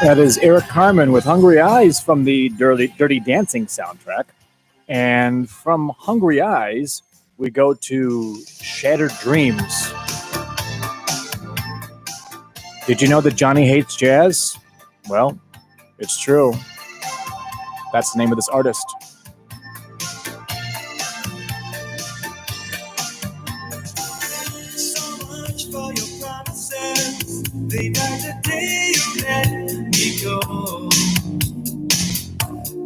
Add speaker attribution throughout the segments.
Speaker 1: That is Eric Carmen with Hungry Eyes from the Dirty Dancing soundtrack. And from Hungry Eyes, we go to Shattered Dreams. Did you know that Johnny hates jazz? Well, it's true. That's the name of this artist.
Speaker 2: So much for your promises. They died the day you let me go.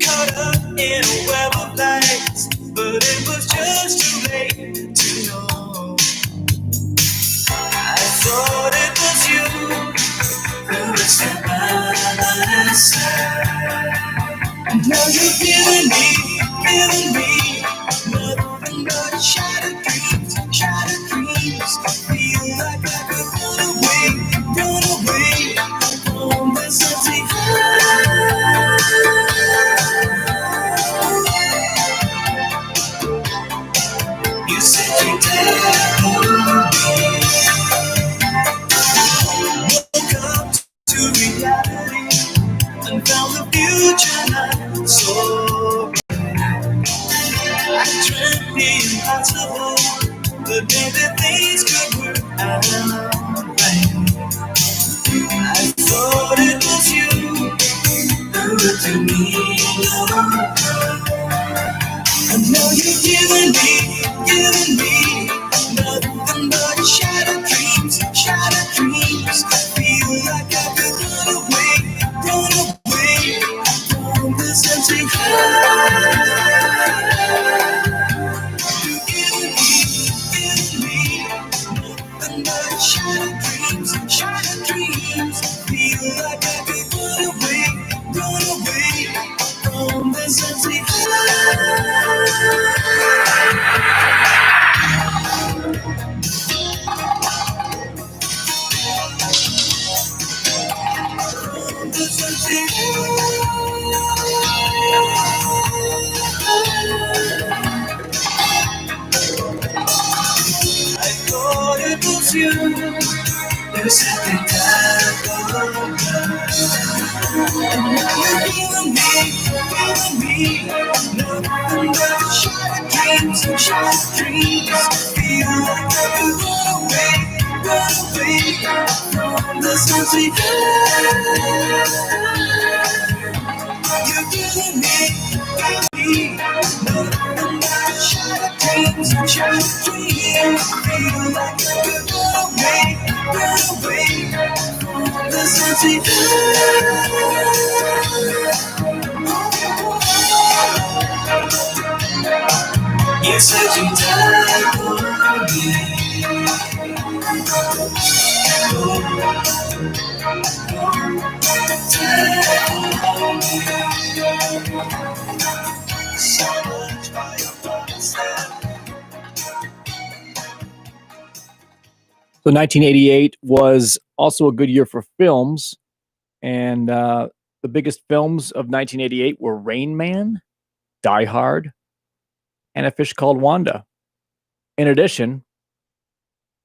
Speaker 2: Caught up in a web of lights, but it was just too late to know. I thought it was you who would stand by my side. Now you're giving me nothing but shattered dreams. Feel like I could run away from this empty high. You said you died for me. Woke up to reality and found the future not so bright. I dreamt the impossible, but maybe things could work out right. I thought it was you who would do me no. And now you're giving me nothing but shattered dreams. Feel like I could run away from this empty high. You're giving me nothing but shattered dreams. Feel like I could run away from this empty high. I thought it was you who said they died for me. And now you're giving me nothing but shattered dreams. Feel like I could run away from this empty high. You're giving me nothing but shattered dreams. Feel like I could run away from this empty high. You said you died for me. So much for your promises.
Speaker 1: So 1988 was also a good year for films. And the biggest films of 1988 were Rain Man, Die Hard, and A Fish Called Wanda. In addition,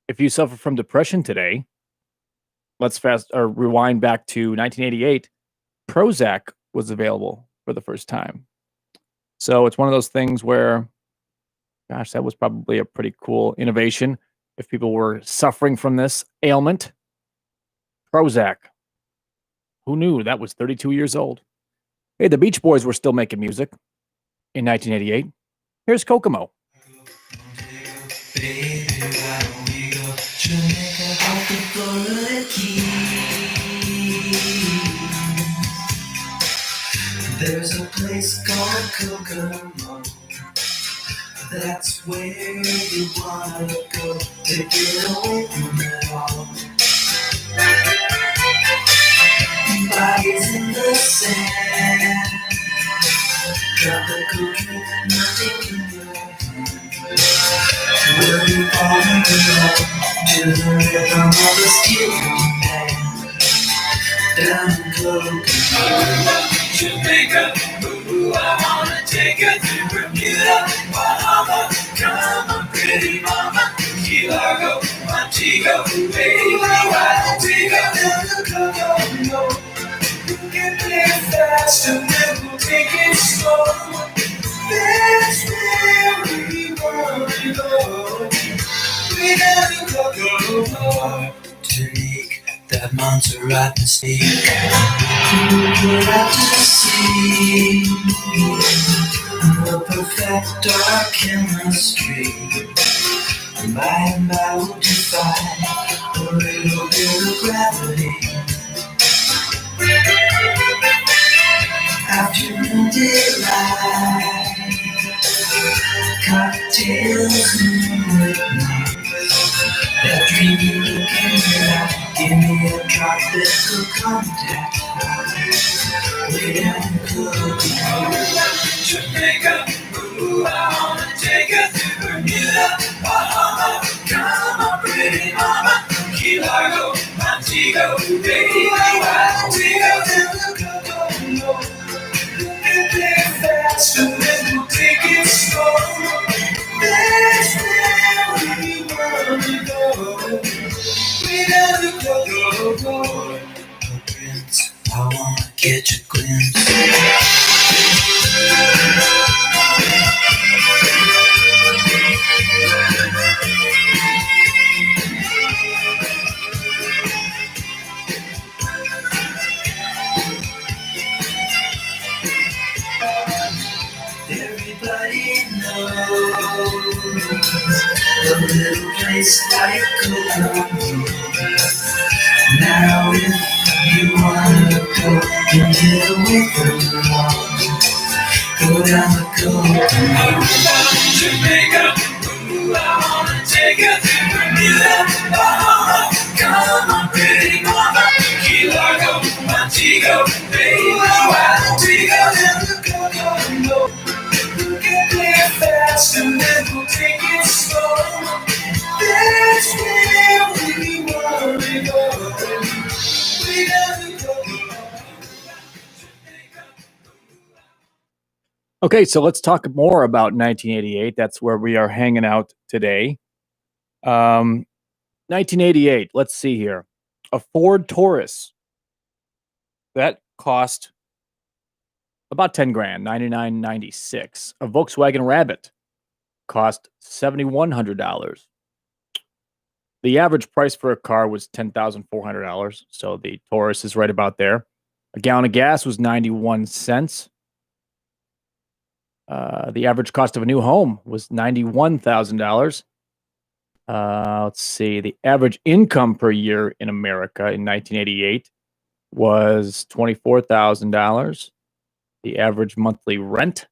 Speaker 1: if you suffer from depression today, let's rewind back to 1988. Prozac was available for the first time. So it's one of those things where, gosh, that was probably a pretty cool innovation. If people were suffering from this ailment, Prozac. Who knew that was 32 years old? Hey, the Beach Boys were still making music in 1988. Here's Kokomo.
Speaker 2: Baby, why don't we go Jamaica off the Florida Keys? There's a place called Kokomo. That's where you wanna go to get away from it all. to the rhythm of a steel band. Down in Kokomo, Jamaica, ooh, I wanna take her to Bermuda, Bahama, come on, pretty mama, Key Largo, Montego, baby, why don't we go down to Kokomo? We can play fast and then we'll take it slow. That's where we wanna go. We gotta go to make that Montserrat mistake. We're out to sea, we'll perfect our chemistry. And by and by we'll defy a little bit of gravity. Afternoon delight, cocktails and whatnot. That dreamy look in your eye, give me a tropical contact. Way down in Kokomo, Jamaica, ooh, I wanna take her to Bermuda, Bahama, come on, pretty mama, Key Largo, Montego, baby, why don't we go down to Kokomo? And play fast and then we'll take it slow. That's where we wanna go. We gotta go. Oh, Prince, I wanna catch a glimpse. Everybody knows a little place like Kokomo. Now if you wanna go and get away from the law, go down to Kokomo. Jamaica, ooh, I wanna take her to Bermuda, Bahama, come on, pretty mama, Key Largo, Montego, baby, why don't we go down to Kokomo? Get there fast and then we'll take it slow. That's where we wanna go. We gotta go.
Speaker 1: Okay, so let's talk more about 1988. That's where we are hanging out today. 1988, let's see here. A Ford Taurus. That cost about 10 grand, $99.96. A Volkswagen Rabbit cost $7,100. The average price for a car was $10,400, so the Taurus is right about there. A gallon of gas was 91 cents. The average cost of a new home was $91,000. Let's see. The average income per year in America in 1988 was $24,000. The average monthly rent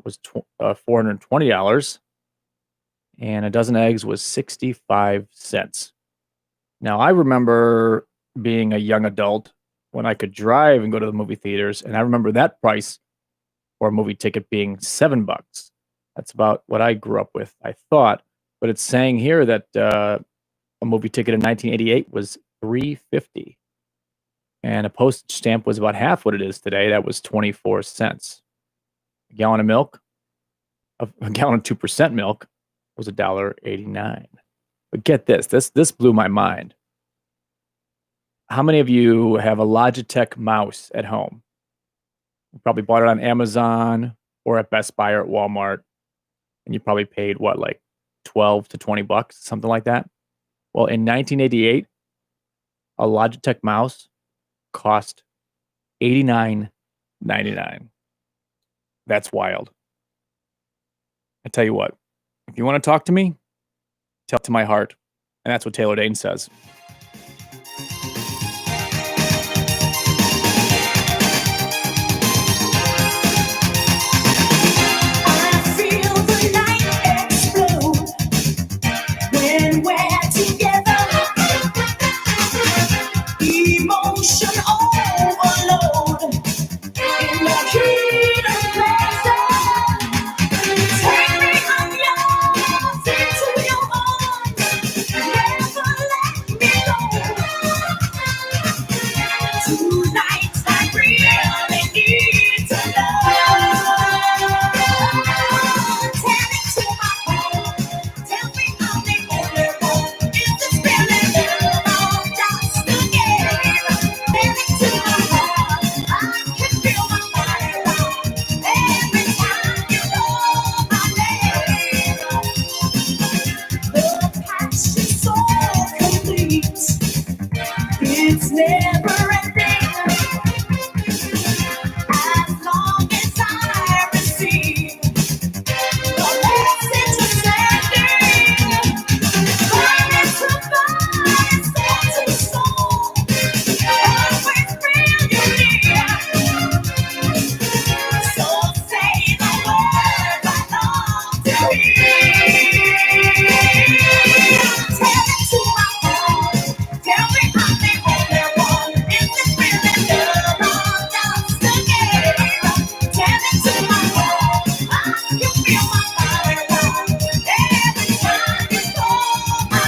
Speaker 1: was $420, and a dozen eggs was 65 cents. Now, I remember being a young adult when I could drive and go to the movie theaters, and I remember that price for a movie ticket being $7. That's about what I grew up with, I thought. But it's saying here that a movie ticket in 1988 was $3.50. And a postage stamp was about half what it is today. That was 24 cents. A gallon of milk, a gallon of 2% milk was $1.89. But get this, this blew my mind. How many of you have a Logitech mouse at home? You probably bought it on Amazon or at Best Buy or at Walmart. And you probably paid what, like 12 to 20 bucks, something like that? Well, in 1988, a Logitech mouse cost $89.99. That's wild. I tell you what, if you want to talk to me, tell it to my heart. And that's what Taylor Dane says.
Speaker 3: Take me on your, take to your arms, never
Speaker 2: Tonight I really need to know. Tell it to my heart. Tell me I'm the only one. Is this really love or just a game? Tell it to my heart. I can feel my body rock every time you call my name. The passion's so complete. It's never ending. As long as I receive the message you're sending, finding somebody soul to soul, always bring you near. So say the words I long to hear. Tell it to my heart. Tell me I'm the only one. Is this really love or just a game? Tell it to my heart. I can feel my body rock every time you call my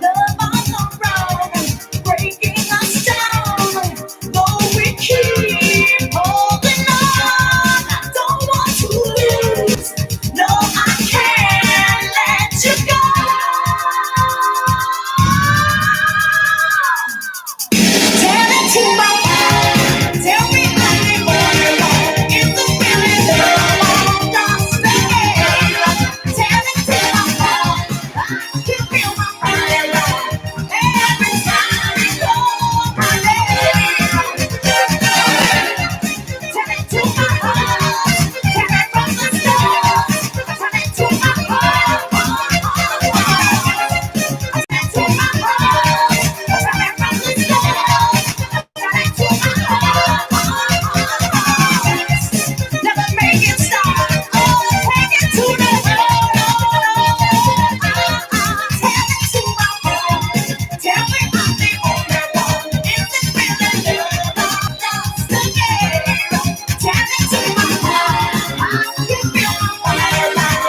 Speaker 2: Love on the road, breaking us down. Though we keep holding on, I don't want to lose. No, I can't let you go. Tell it to my heart. Tell me I'm the only one. Is this really love or just a game? Tell it to my heart. I can feel my body rock every time you call my name. Tell it to my heart. Tell it from the start. Tell it to my heart. Tell it to my heart. Tell it from the start. Tell it to my heart. Never make it stop. Oh, take it to the heart. Tell it to my heart. Tell me I'm the only one. Is this really love or just a game? Tell it to my heart. I can feel my body rock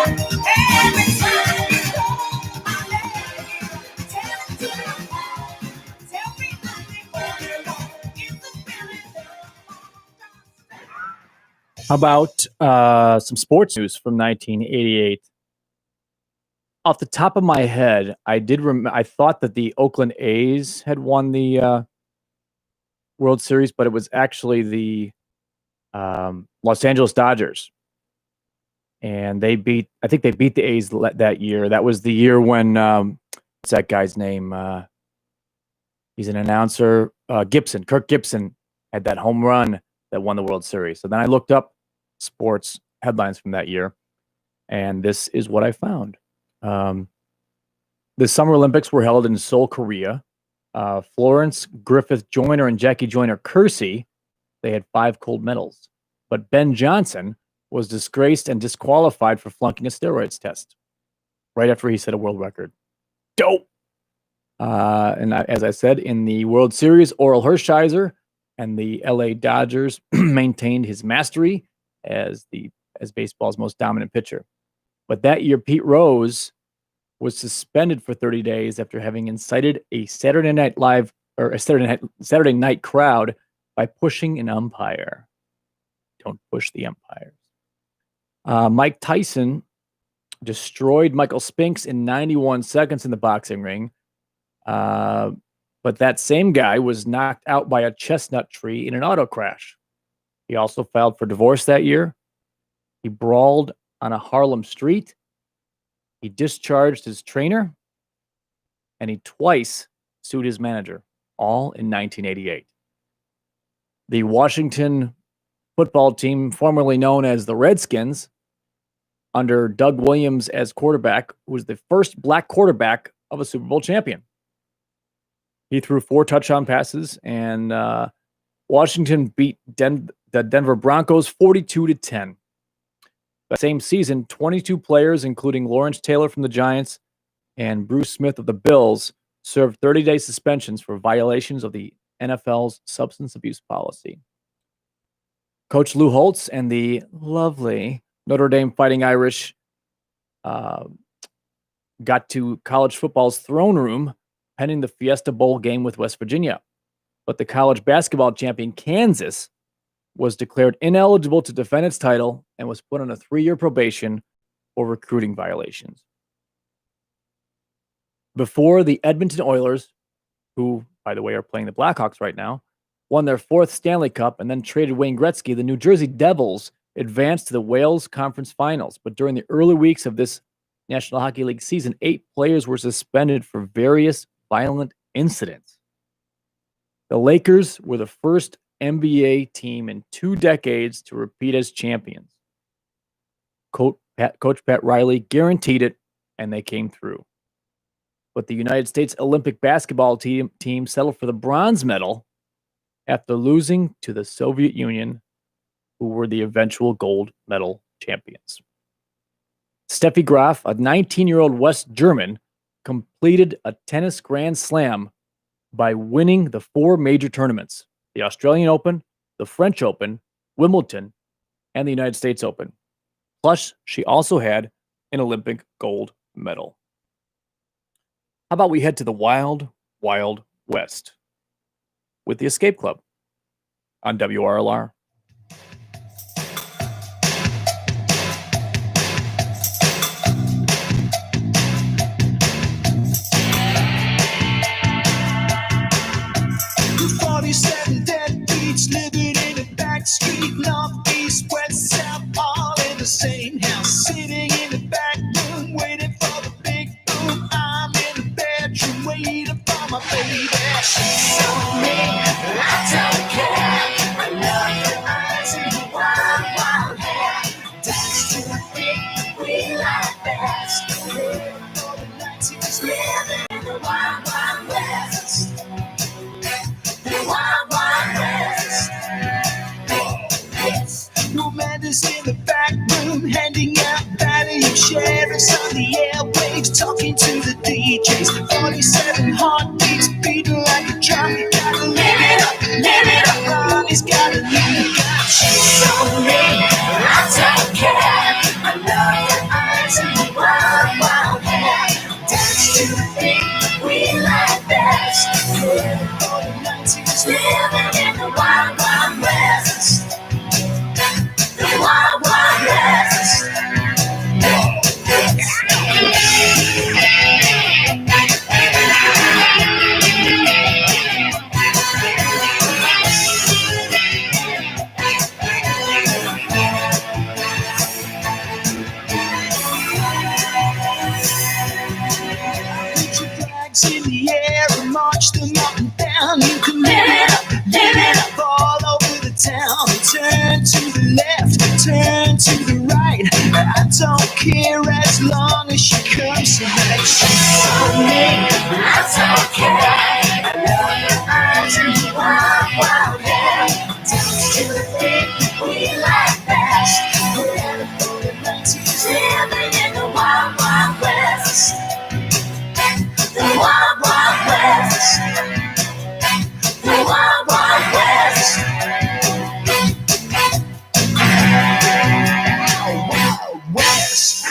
Speaker 2: every time you call my name. Tell it to my heart. Tell me I'm the only one. Is this really love or just a game?
Speaker 1: How about some sports news from 1988? Off the top of my head, I did. I thought that the Oakland A's had won the World Series, but it was actually the Los Angeles Dodgers, and they beat. I think they beat the A's that year. That was the year when what's that guy's name? He's an announcer. Gibson, Kirk Gibson, had that home run that won the World Series. So then I looked up sports headlines from that year, and this is what I found. The Summer Olympics were held in Seoul, Korea. Florence Griffith Joyner and Jackie Joyner Kersey, they had 5 gold medals. But Ben Johnson was disgraced and disqualified for flunking a steroids test right after he set a world record. Dope. As I said, in the World Series, Oral Hershiser and the LA Dodgers maintained his mastery as baseball's most dominant pitcher. But that year, Pete Rose was suspended for 30 days after having incited a Saturday Night crowd by pushing an umpire. Don't push the umpires. Mike Tyson destroyed Michael Spinks in 91 seconds in the boxing ring. But that same guy was knocked out by a chestnut tree in an auto crash. He also filed for divorce that year. He brawled on a Harlem street. He discharged his trainer. And he twice sued his manager, all in 1988. The Washington football team, formerly known as the Redskins, under Doug Williams as quarterback, was the first black quarterback of a Super Bowl champion. He threw 4 touchdown passes, and Washington beat the Denver Broncos 42-10. That same season, 22 players, including Lawrence Taylor from the Giants and Bruce Smith of the Bills, served 30-day suspensions for violations of the NFL's substance abuse policy. Coach Lou Holtz and the lovely Notre Dame Fighting Irish got to college football's throne room pending the Fiesta Bowl game with West Virginia. But the college basketball champion Kansas was declared ineligible to defend its title and was put on a 3-year probation for recruiting violations. Before the Edmonton Oilers, who, by the way, are playing the Blackhawks right now, won their 4th Stanley Cup and then traded Wayne Gretzky, the New Jersey Devils advanced to the Wales Conference Finals. But during the early weeks of this National Hockey League season, 8 players were suspended for various violent incidents. The Lakers were the first NBA team in 2 decades to repeat as champions. Coach Pat Riley guaranteed it, and they came through. But the United States Olympic basketball team settled for the bronze medal after losing to the Soviet Union, who were the eventual gold medal champions. Steffi Graf, a 19-year-old West German, completed a tennis Grand Slam by winning the 4 major tournaments: the Australian Open, the French Open, Wimbledon, and the United States Open. Plus, she also had an Olympic gold medal. How about we head to the Wild, Wild West with the Escape Club on WRLR.
Speaker 2: Living in a back street, north, east, west, south, all in the same house. Sitting in the back room, waiting for the big boom. I'm in the bedroom, waiting for my baby. She's on me, I don't care. I love your eyes and your wild, wild hair. Dance to the beat, we like fast. Living for the 90s, living in the wild, wild west. The wild, wild west. Romantics in the back room, handing out value shares on the airwaves, talking to the DJs. 47 heartbeats beating like a drum. You gotta live it up, Ronnie's gotta live it up. She's on me, I don't care. I love your eyes and your wild, wild hair. Dance to the beat, we like best. Living for the 90s, living in the wild, wild west. The wild, wild west. Put your flags in the air and march them up and down. You can live it up all over the town. Turn to the left, turn to the right. I don't care as long as she comes tonight. She's on me, I don't care. I love your eyes and your wild, wild hair. Dance to the beat, we like fast. Living for the 90s, living in the wild, wild west. The wild, wild west. The wild, wild west. Wild west.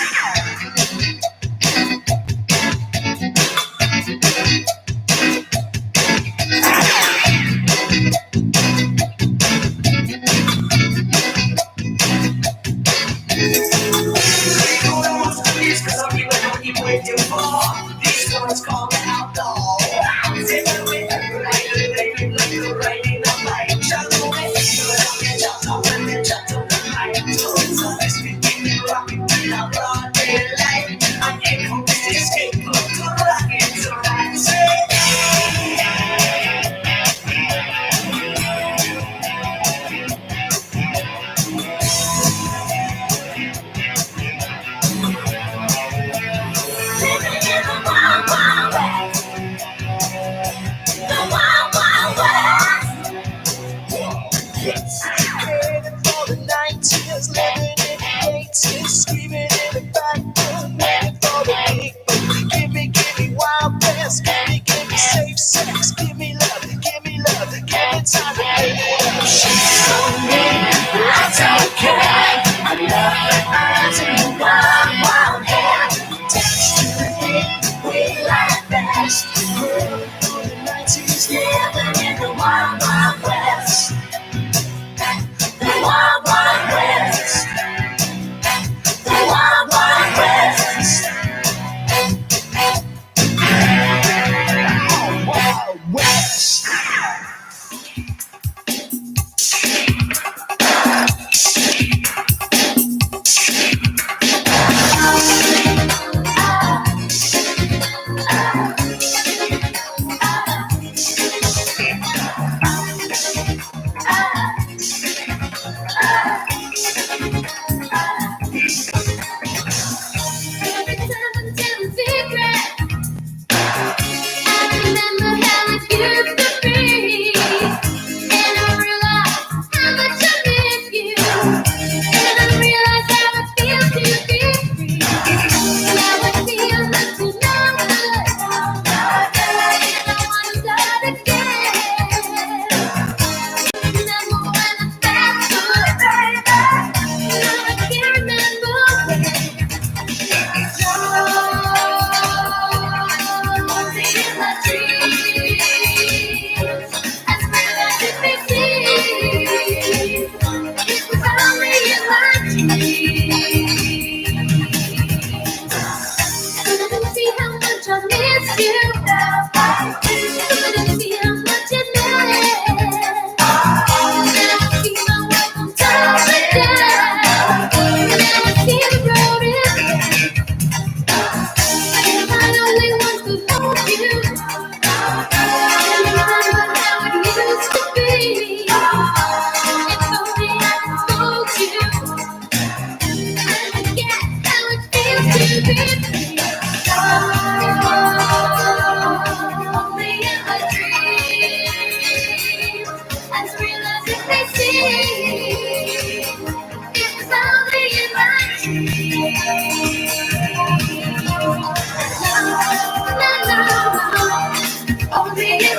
Speaker 2: Cause I'm even what you waiting for. These ones call me outlaw. Take it away, like you're riding a bike. Shut away, shut off and then shut on the mic. So let's begin rocking in our broad daylight. I ain't home to escape, but to rock it to right. Say, heading for the 90s, living in the 80s, screaming in the back room, waiting for the big boom. Give me wild west, give me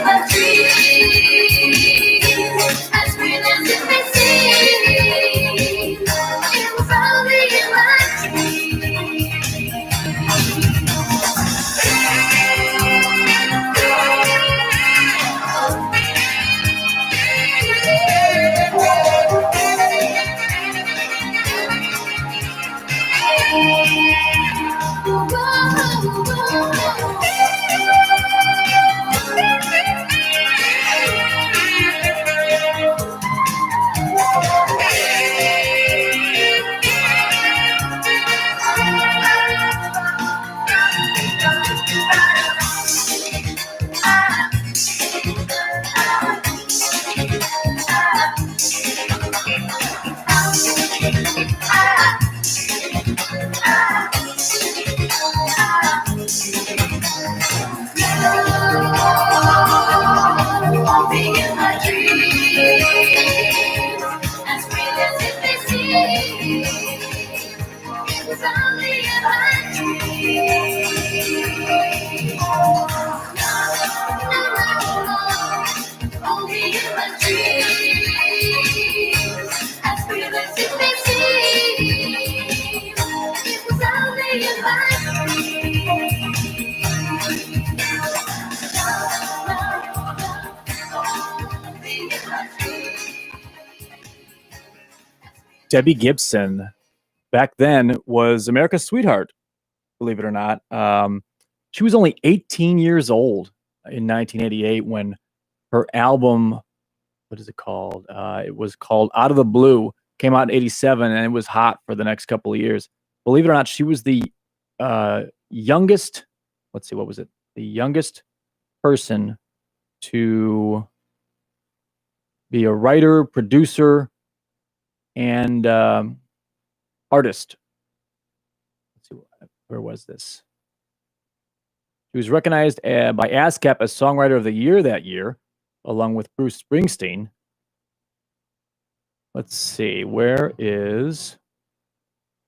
Speaker 2: my dreams, as real as it may seem. It was only in my
Speaker 1: Debbie Gibson, back then, was America's sweetheart, believe it or not. She was only 18 years old in 1988 when her album, what is it called? It was called Out of the Blue, came out in 87, and it was hot for the next couple of years. Believe it or not, she was the youngest, let's see, what was it? The youngest person to be a writer, producer, and artist. Let's see, where was this? She was recognized by ASCAP as Songwriter of the Year that year, along with Bruce Springsteen. Let's see, where is...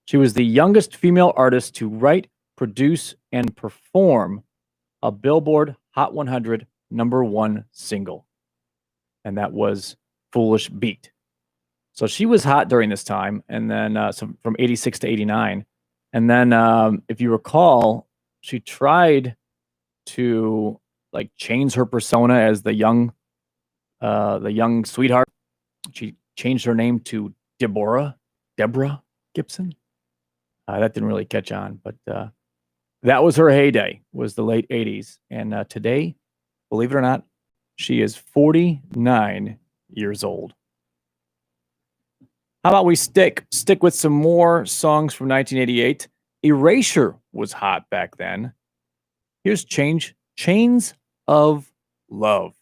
Speaker 1: She was the youngest female artist to write, produce, and perform a Billboard Hot 100 #1 single. And that was Foolish Beat. So she was hot during this time, and then from 86 to 89. And then, if you recall, she tried to like change her persona as the young sweetheart. She changed her name to Deborah Gibson. That didn't really catch on, but that was her heyday, was the late 80s. And today, believe it or not, she is 49 years old. How about we stick with some more songs from 1988? Erasure was hot back then. Here's Chains of Love.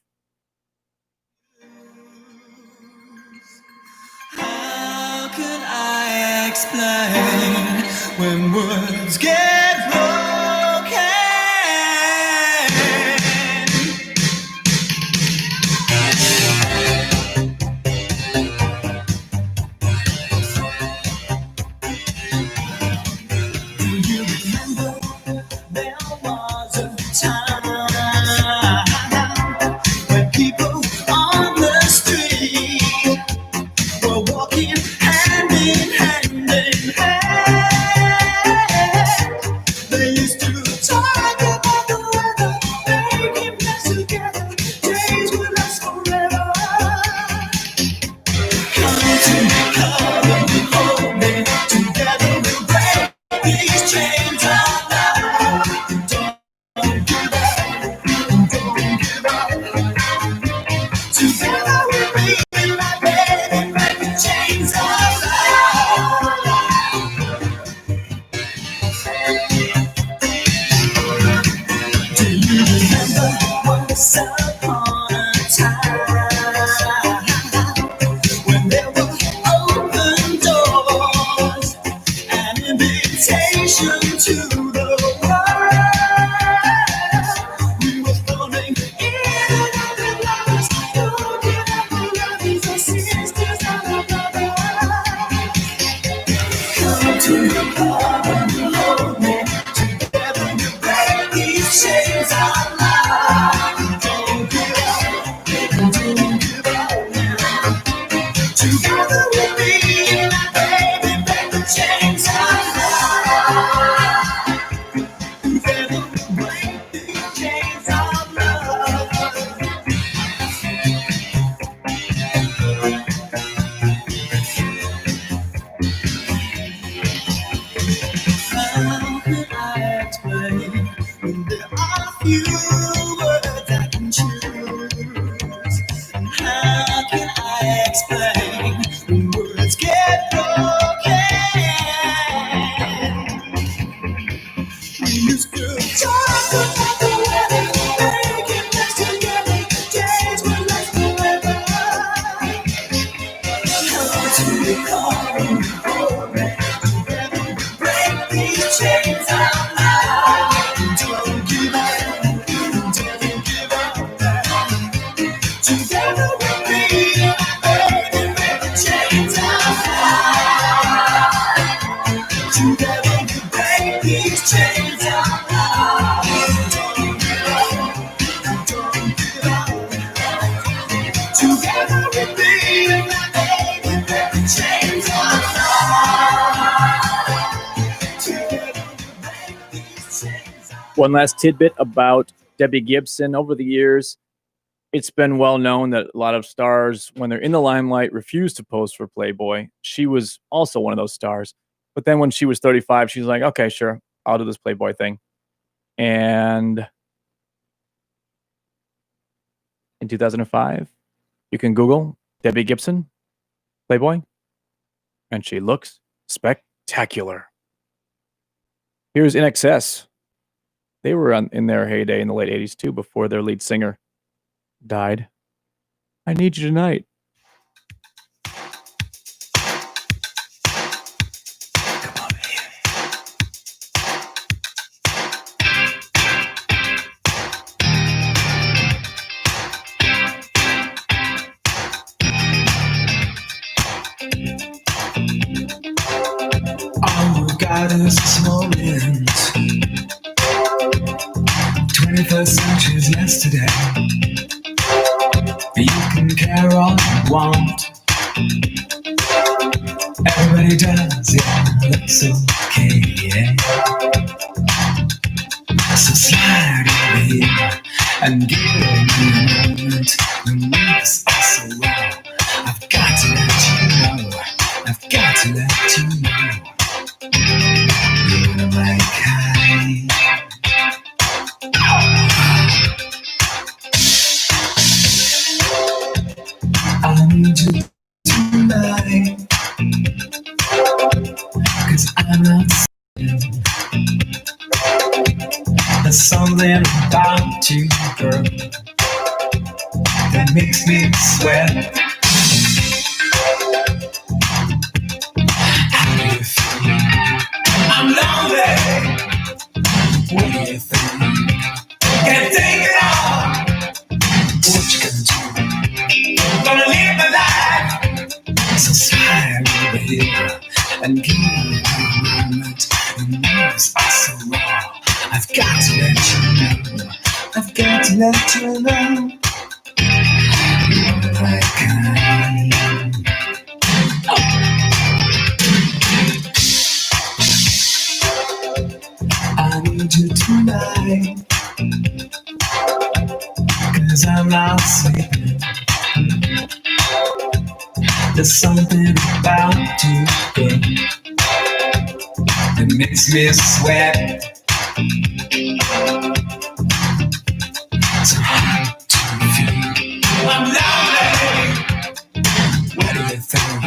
Speaker 2: How can I explain when words get broken? Do you remember there was a time when people on the street were walking hand in hand in hand? They used to talk about the weather, making plans together. Days would last forever. Come to me, come and hold me. Together we'll break these chains of love. Don't give up, don't give up. Together we'll be like baby, break the chains of love. Do you remember once upon a time when there were open doors, an invitation to the world? We were falling in and out of lovers, looking at the lovers, our sisters and our brothers. Come to the club and hold me. Together we'll break these chains of love. Don't
Speaker 1: One last tidbit about Debbie Gibson. Over the years, it's been well known that a lot of stars, when they're in the limelight, refuse to pose for Playboy. She was also one of those stars. But then when she was 35, she's like, okay, sure, I'll do this Playboy thing. And in 2005, you can Google Debbie Gibson, Playboy, and she looks spectacular. Here's In Excess. They were in their heyday in the late 80s too, before their lead singer died. I Need You Tonight.
Speaker 2: All we've got is this moment. 21st century's yesterday. You can care all you want. Everybody does, yeah, that's okay, yeah. So slide over here and give me a moment. The moves are so raw. I've got to let you know. I've got to let you know. You're my kind. I need you tonight, 'cause I'm not saying. There's something about you, girl, that makes me sweat. How do you feel? I'm lonely. What do you think? Can't take it all. What you gonna do? Gonna live my life. So slide over here and give me a moment. The moves are so raw. I've got to let you know. I've got to let you know. You're my kind. I need you tonight, 'cause I'm not sleeping. There's something about you, girl, that makes me sweat. So how do you feel? I'm lonely. What do you think?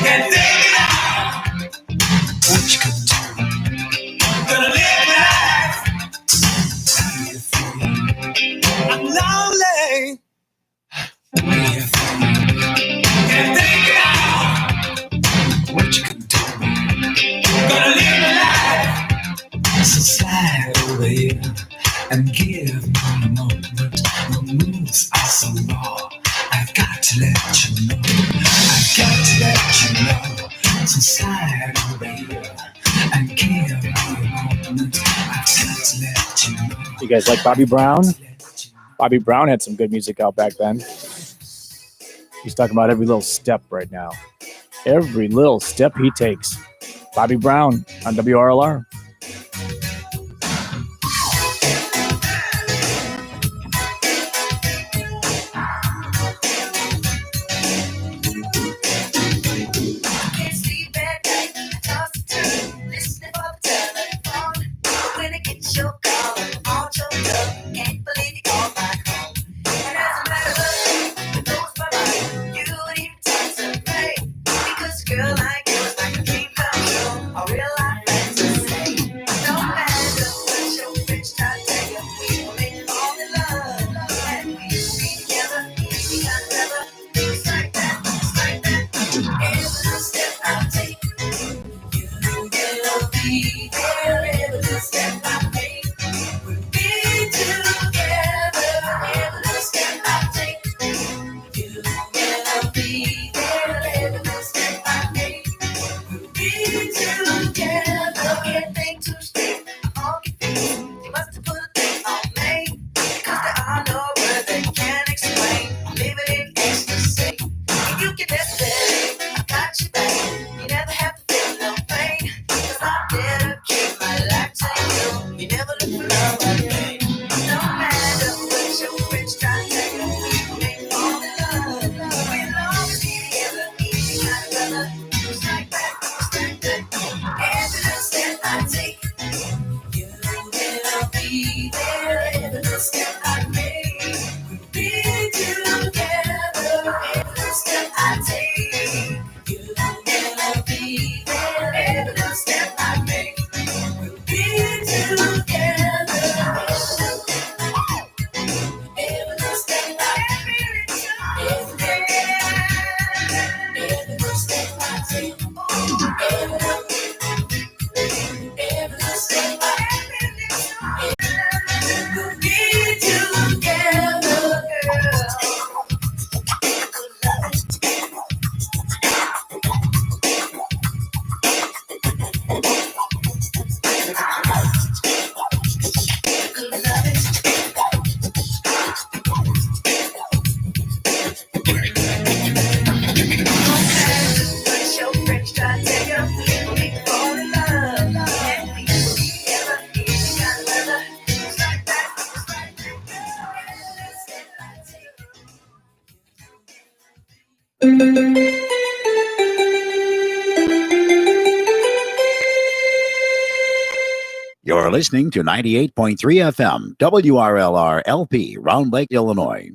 Speaker 2: Can't take it out. What you gonna do? Gonna live my life. How do you feel? I'm lonely. What do you think? Can't take it out. What you gonna do? Gonna live my life. So slide over here and give me a moment. The moves are so raw. I've got to let you know. I've got to let you know. So slide over here and give me a moment. I've got to let you know.
Speaker 1: You guys like Bobby Brown? Bobby Brown had some good music out back then. He's talking about every little step right now. Every little step he takes. Bobby Brown on WRLR.
Speaker 3: Can't sleep at night, I toss and turn, listening for the telephone. But when it gets your call, I'm all choked up. Can't believe you called back home. And as a matter of fact, it blows my mind. You don't even talk to me, because a girl like you is like a dream come true, a real life fantasy.
Speaker 4: You're listening to 98.3 FM, WRLR LP, Round Lake, Illinois.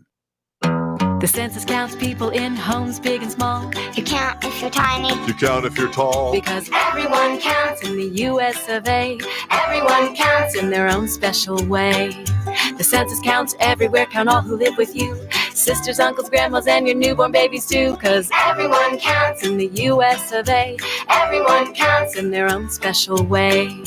Speaker 5: The census counts people in homes big and small.
Speaker 6: You count if you're tiny.
Speaker 7: You count if you're tall.
Speaker 5: Because everyone counts in the US of A. Everyone counts in their own special way. The census counts everywhere, count all who live with you. Sisters, uncles, grandmas, and your newborn babies too. Cause everyone counts in the US of A. Everyone counts in their own special way.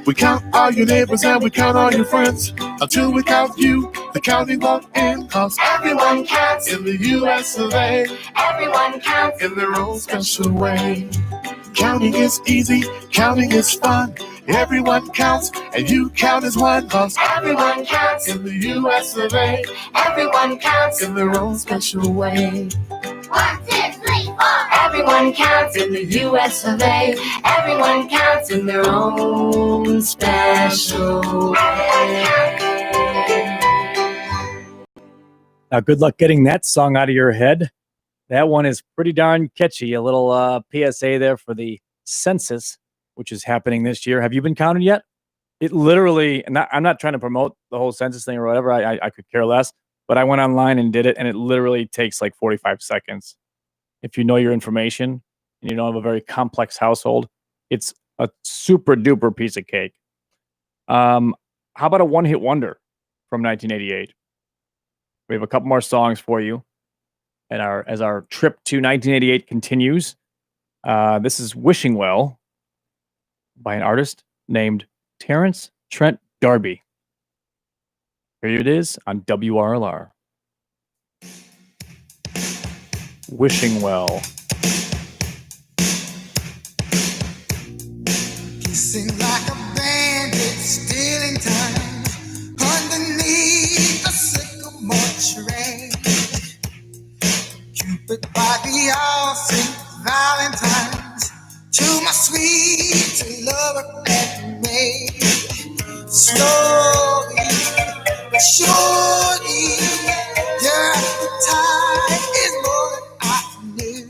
Speaker 7: We count all your neighbors and we count all your friends. Until we count you, the counting won't end. Cause
Speaker 5: Everyone counts
Speaker 7: in the US of A,
Speaker 5: Everyone counts
Speaker 7: in their own special way. Counting is easy, counting is fun. Everyone counts and you count as one. Cause
Speaker 5: Everyone counts
Speaker 7: in the US of A,
Speaker 5: Everyone counts
Speaker 7: in their own special way.
Speaker 6: 1, 2, 3, 4.
Speaker 5: Everyone counts in the US of A. Everyone counts in their own special way.
Speaker 1: Now, good luck getting that song out of your head. That one is pretty darn catchy. A little PSA there for the census, which is happening this year. Have you been counted yet? It literally, and I'm not trying to promote the whole census thing or whatever. I could care less. But I went online and did it, and it literally takes like 45 seconds. If you know your information and you don't have a very complex household, it's a super duper piece of cake. How about a one-hit wonder from 1988? We have a couple more songs for you, and as our trip to 1988 continues. This is "Wishing Well" by an artist named Terrence Trent D'Arby. Here it is on WRLR. "Wishing Well."
Speaker 2: Kissing like a bandit, stealing time underneath the sycamore tree. Cupid by the all St. Valentine's to my sweet lover at me. Slowly but surely, your appetite is more than I knew.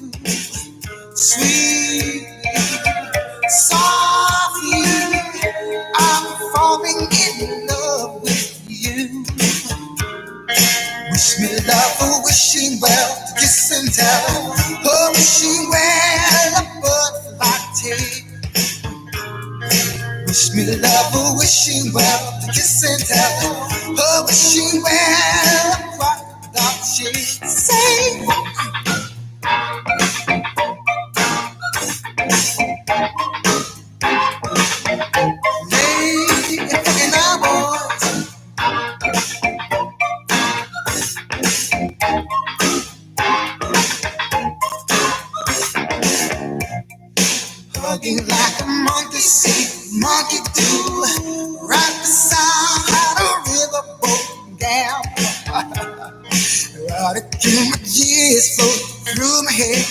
Speaker 2: Sweetly, softly, I'm falling in love with you. Wish me love, oh, wishing well, to kiss and tell. Oh, wishing well, a butterfly take. Wish me love, oh, wishing well, to kiss and tell. Oh, wishing well, a crocodile shake. Say, lady, and I want hugging like a monkey see, monkey do, right beside a riverboat gal. Right till my years flow through my head.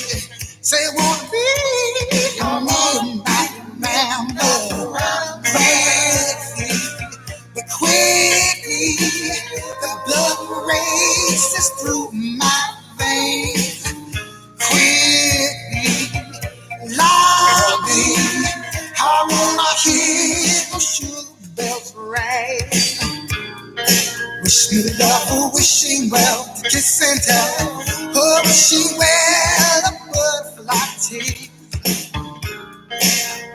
Speaker 2: Say, wanna be your midnight man, but quickly, the blood races through my veins. Quickly, loudly, I wanna hear the sugar bells ring. Wish me love, oh, wishing well, to kiss and tell. Oh, wishing well, a butterfly take.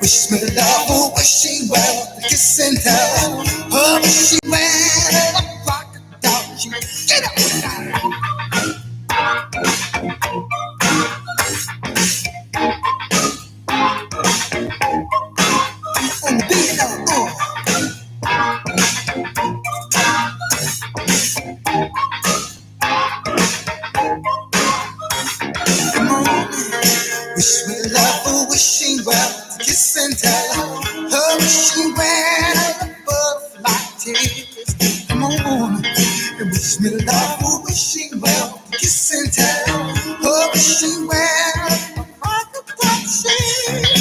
Speaker 2: Wish me love, oh, wishing well, to kiss and tell. Oh, wishing well, a crocodile shake. Get up! On the beat now, come on. Wish me love, oh, wishing well, to kiss and tell. Oh, wishing well, a butterfly taste. Come on. Wish me love, oh, wishing well, to kiss and tell. Oh, wishing well, a crocodile shake.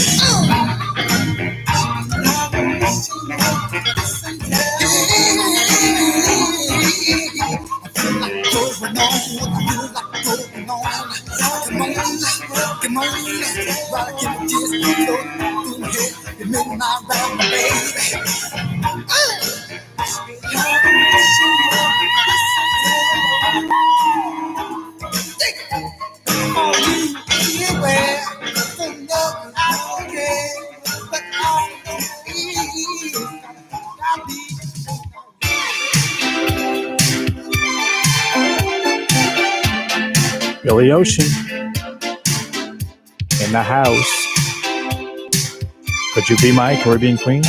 Speaker 2: Going on, I feel like going on. Come on,
Speaker 1: Billy Ocean in the house. Could you be my Caribbean queen?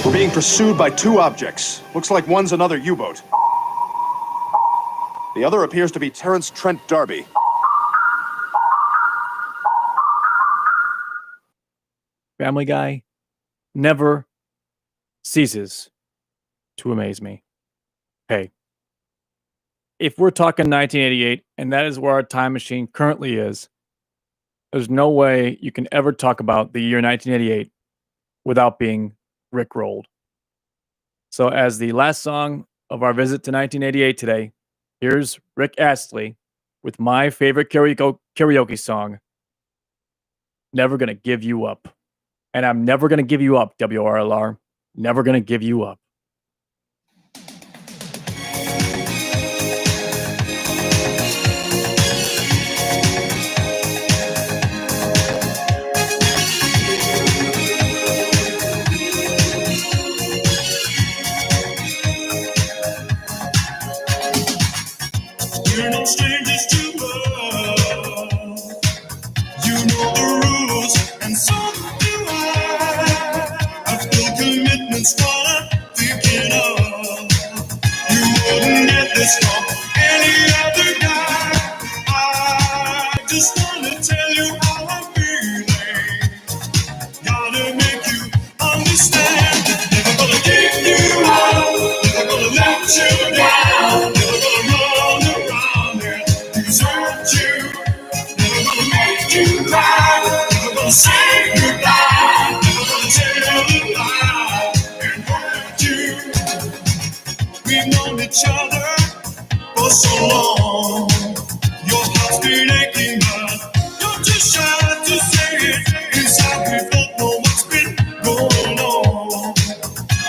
Speaker 8: We're being pursued by two objects. Looks like one's another U-boat. The other appears to be Terrence Trent D'Arby.
Speaker 1: Family Guy never ceases to amaze me. Hey, if we're talking 1988, and that is where our time machine currently is, there's no way you can ever talk about the year 1988 without being rickrolled. So as the last song of our visit to 1988 today, here's Rick Astley with my favorite karaoke song, Never Gonna Give You Up. And I'm never gonna give you up, WRLR. Never gonna give you up.
Speaker 2: We're no strangers to love. You know the rules, and so do I. I've still commitments for I'm thinking of. You wouldn't get this from any other guy. I just wanna tell you how I'm feeling. Gotta make you understand. Never gonna give you up. Never gonna let you down. Never gonna run around. each other for so long. Your heart's been aching, but you're too shy to say it. Inside we both know what's been going on.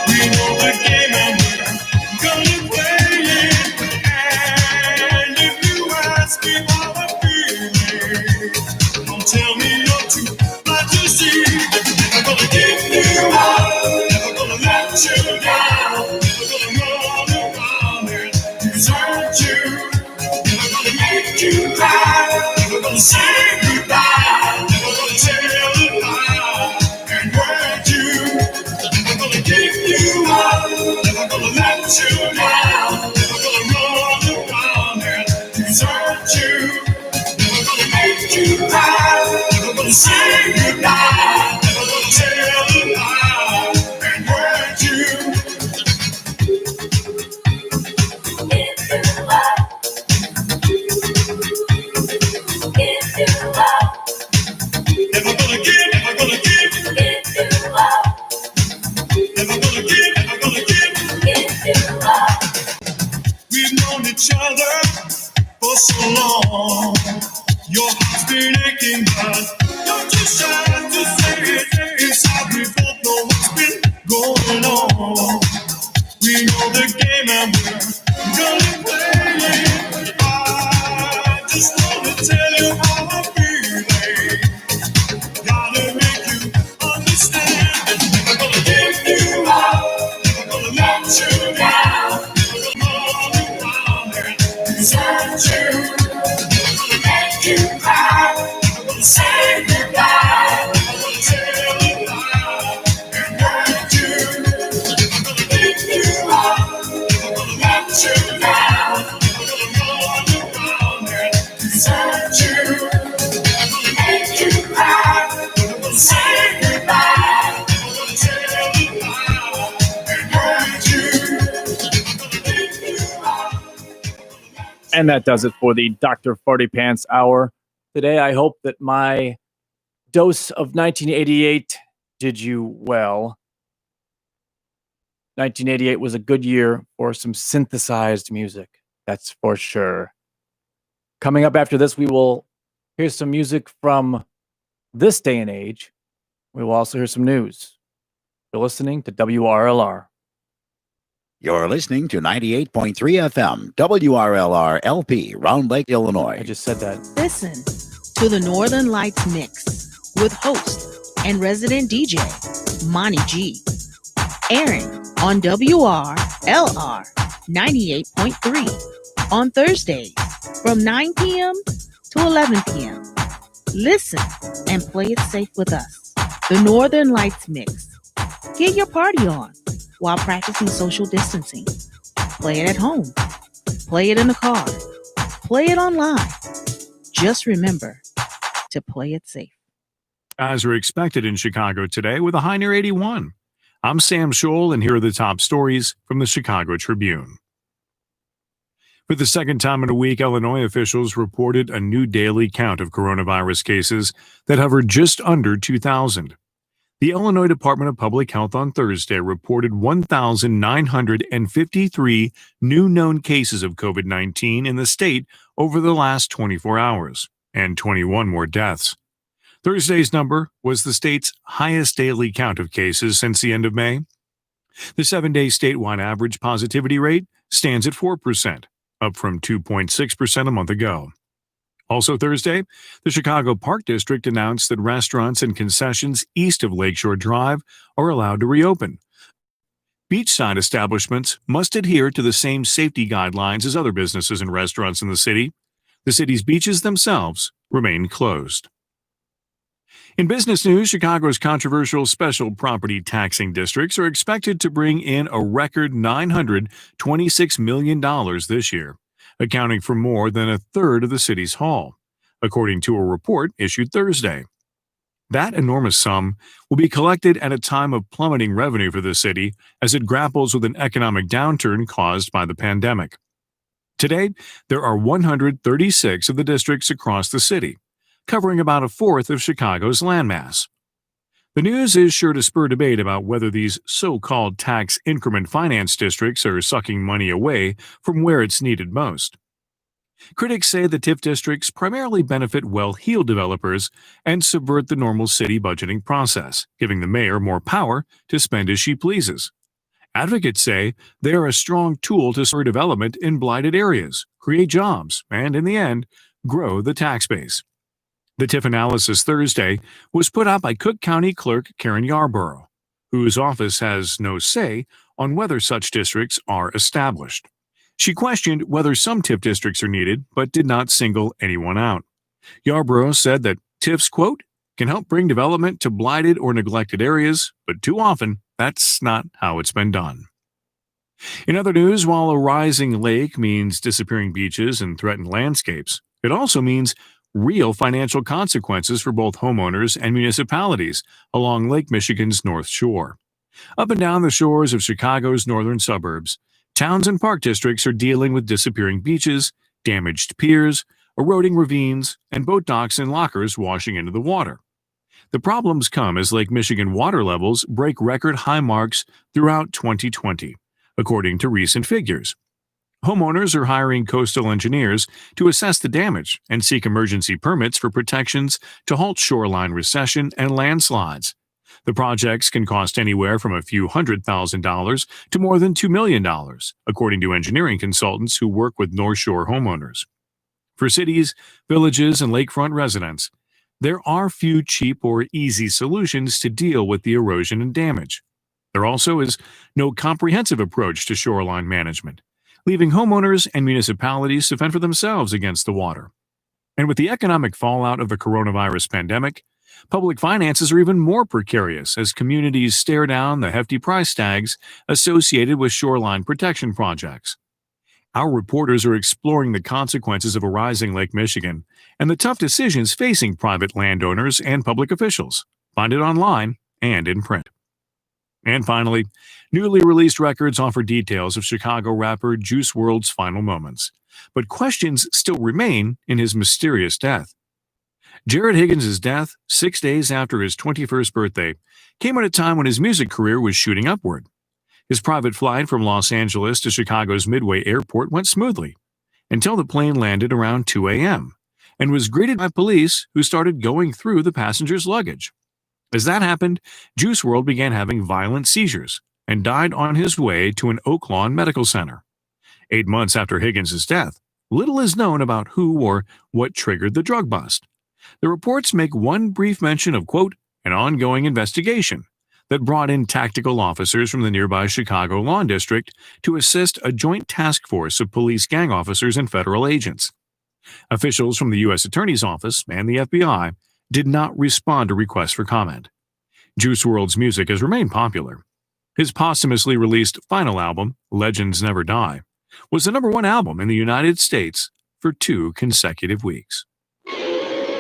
Speaker 2: We know the game and we're gonna play it. And if you ask me how I'm feeling, don't tell me you're too blind to see. Never gonna give you up, never gonna let you down, never gonna run around and desert you. Never gonna make you cry, never gonna say goodbye, never gonna tell a lie and hurt you. Never gonna give you up, never gonna let you down, never gonna run around and desert you. Never gonna make you cry, never gonna say goodbye, never gonna tell a lie and hurt you. Never gonna give, never gonna give. Never gonna give, never gonna give. We've known each other for so long. Your heart's been aching, but you're too shy to say it. Inside we both know what's been going on. We know the game and we're gonna play it. I just wanna tell you how I'm feeling. Gotta make you understand. Never gonna give you up, never gonna let you down, never gonna run around and desert you. Never gonna make you cry, never gonna say goodbye, never gonna tell a lie and hurt you. Never gonna give you up, never gonna let you down, never gonna run around and desert you. Never gonna make you cry, never gonna say goodbye, never gonna tell a lie and hurt you. Never gonna give you up.
Speaker 1: And that does it for the Dr. Farty Pants Hour. Today, I hope that my dose of 1988 did you well. 1988 was a good year for some synthesized music, that's for sure. Coming up after this, we will hear some music from this day and age. We will also hear some news. You're listening to WRLR.
Speaker 4: You're listening to 98.3 FM, WRLR LP, Round Lake,
Speaker 1: I
Speaker 4: Illinois.
Speaker 1: just said that.
Speaker 9: Listen to the Northern Lights Mix with host and resident DJ Monty G, airing on WRLR 98.3 on Thursdays from 9 p.m. to 11 p.m. Listen and play it safe with us. The Northern Lights Mix. Get your party on while practicing social distancing. Play it at home. Play it in the car. Play it online. Just remember to play it safe.
Speaker 10: As are expected in Chicago today with a high near 81. I'm Sam Scholl, and here are the top stories from the Chicago Tribune. For the second time in a week, Illinois officials reported a new daily count of coronavirus cases that hovered just under 2,000. The Illinois Department of Public Health on Thursday reported 1,953 new known cases of COVID-19 in the state over the last 24 hours, and 21 more deaths. Thursday's number was the state's highest daily count of cases since the end of May. The 7-day statewide average positivity rate stands at 4%, up from 2.6% a month ago. Also Thursday, the Chicago Park District announced that restaurants and concessions east of Lakeshore Drive are allowed to reopen. Beachside establishments must adhere to the same safety guidelines as other businesses and restaurants in the city. The city's beaches themselves remain closed. In business news, Chicago's controversial special property taxing districts are expected to bring in a record $926 million this year, accounting for more than a third of the city's haul, according to a report issued Thursday. That enormous sum will be collected at a time of plummeting revenue for the city as it grapples with an economic downturn caused by the pandemic. Today, there are 136 of the districts across the city, covering about a fourth of Chicago's landmass. The news is sure to spur debate about whether these so-called tax increment finance districts are sucking money away from where it's needed most. Critics say the TIF districts primarily benefit well-heeled developers and subvert the normal city budgeting process, giving the mayor more power to spend as she pleases. Advocates say they are a strong tool to spur development in blighted areas, create jobs, and in the end, grow the tax base. The TIF analysis Thursday was put out by Cook County Clerk Karen Yarborough, whose office has no say on whether such districts are established. She questioned whether some TIF districts are needed, but did not single anyone out. Yarborough said that TIFs, quote, can help bring development to blighted or neglected areas, but too often, that's not how it's been done. In other news, while a rising lake means disappearing beaches and threatened landscapes, it also means real financial consequences for both homeowners and municipalities along Lake Michigan's North Shore. Up and down the shores of Chicago's northern suburbs, towns and park districts are dealing with disappearing beaches, damaged piers, eroding ravines, and boat docks and lockers washing into the water. The problems come as Lake Michigan water levels break record high marks throughout 2020, according to recent figures. Homeowners are hiring coastal engineers to assess the damage and seek emergency permits for protections to halt shoreline recession and landslides. The projects can cost anywhere from a few $100,000 to more than $2 million, according to engineering consultants who work with North Shore homeowners. For cities, villages, and lakefront residents, there are few cheap or easy solutions to deal with the erosion and damage. There also is no comprehensive approach to shoreline management, leaving homeowners and municipalities to fend for themselves against the water. And with the economic fallout of the coronavirus pandemic, public finances are even more precarious as communities stare down the hefty price tags associated with shoreline protection projects. Our reporters are exploring the consequences of a rising Lake Michigan and the tough decisions facing private landowners and public officials. Find it online and in print. And finally, newly released records offer details of Chicago rapper Juice WRLD's final moments, but questions still remain in his mysterious death. Jared Higgins' death, 6 days after his 21st birthday, came at a time when his music career was shooting upward. His private flight from Los Angeles to Chicago's Midway Airport went smoothly until the plane landed around 2 a.m. and was greeted by police who started going through the passenger's luggage. As that happened, Juice WRLD began having violent seizures and died on his way to an Oak Lawn medical center. 8 months after Higgins' death, little is known about who or what triggered the drug bust. The reports make one brief mention of, quote, an ongoing investigation that brought in tactical officers from the nearby Chicago Lawn District to assist a joint task force of police gang officers and federal agents. Officials from the U.S. Attorney's Office and the FBI did not respond to requests for comment. Juice WRLD's music has remained popular. His posthumously released final album, Legends Never Die, was the #1 album in the United States for 2 consecutive weeks.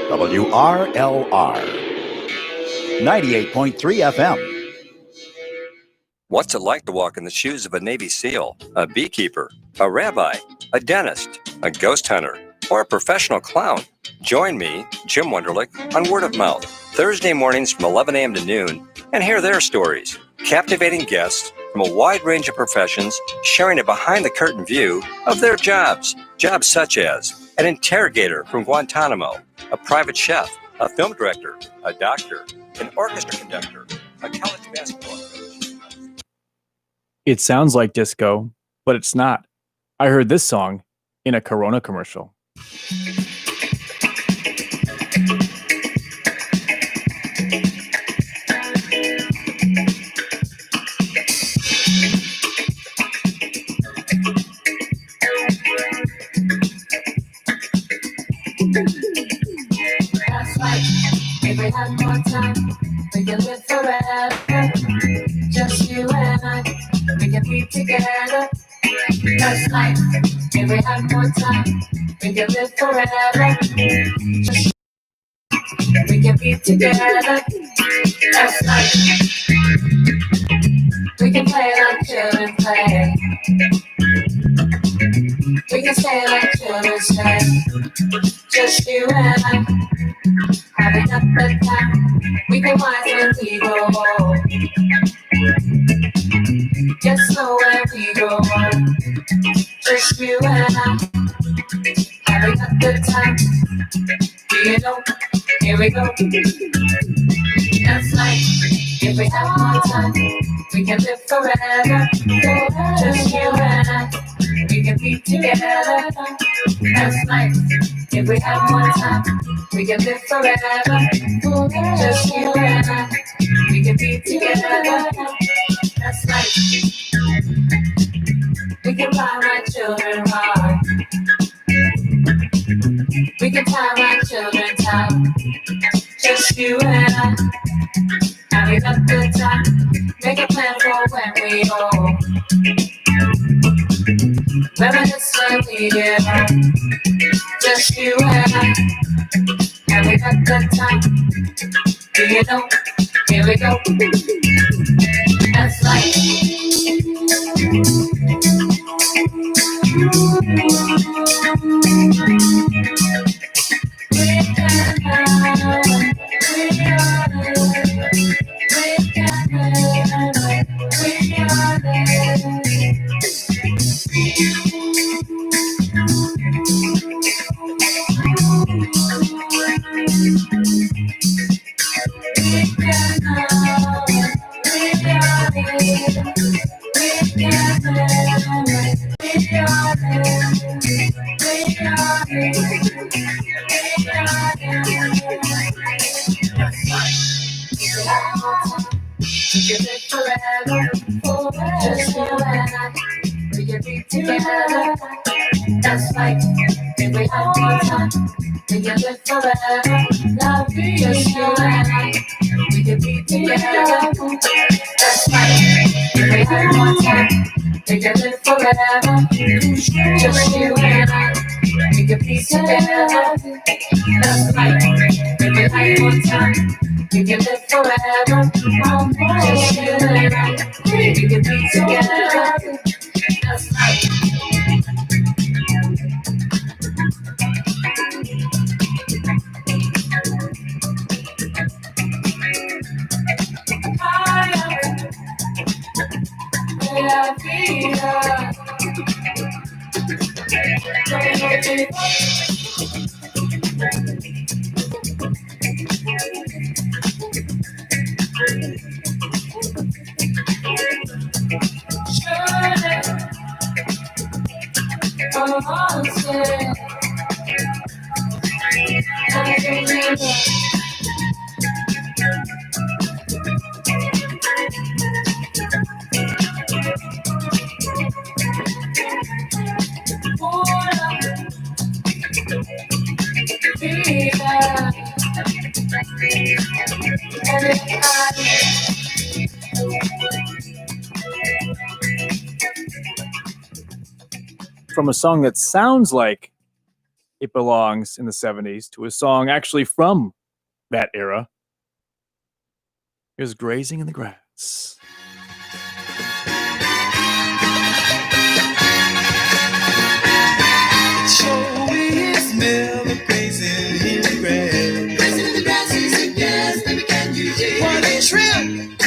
Speaker 4: WRLR 98.3 FM.
Speaker 11: What's it like to walk in the shoes of a Navy SEAL, a beekeeper, a rabbi, a dentist, a ghost hunter, or a professional clown? Join me, Jim Wunderlich, on Word of Mouth, Thursday mornings from 11 a.m. to noon, and hear their stories. Captivating guests from a wide range of professions sharing a behind-the-curtain view of their jobs. Jobs such as an interrogator from Guantanamo, a private chef, a film director, a doctor, an orchestra conductor, a college basketball coach.
Speaker 1: It sounds like disco, but it's not. I heard this song in a Corona commercial.
Speaker 3: That's like if we had more time, we could live forever. Just you and I, we can be together. That's life. If we had more time, we can live forever. Just we can be together. That's life. We can play like children play. We can stay like children stay. Just you and I.
Speaker 5: Having a good time, we can wise when we grow old. Just know where we go, just you and I. Having a good time, do you know? Here we go. That's life. If we have more time, we can live forever. Just you and I, we can be together. That's life. If we have more time, we can live forever. Just you and I, we can be together. That's life. We can buy my children heart. We can tie my children's heart. Just you and I, having a good time. Make a plan for when we old. Reminisce when we get home. Just you and I, having a good time. Do you know? Here we go. That's life. That's right. If we have more time, we can live forever. Love just you and I. We can be together. That's right. If we have more time, we can live forever. Just you and I. We can be together. That's right. If we have more time, we can live forever. Just you and I. We can be together. That's right.
Speaker 1: From a song that sounds like it belongs in the 70s to a song actually from that era. Here's Grazing in the Grass.
Speaker 2: Joey is never grazing in the grass. Grazing in the grass, he said, yes, baby, can you hear? What a trip!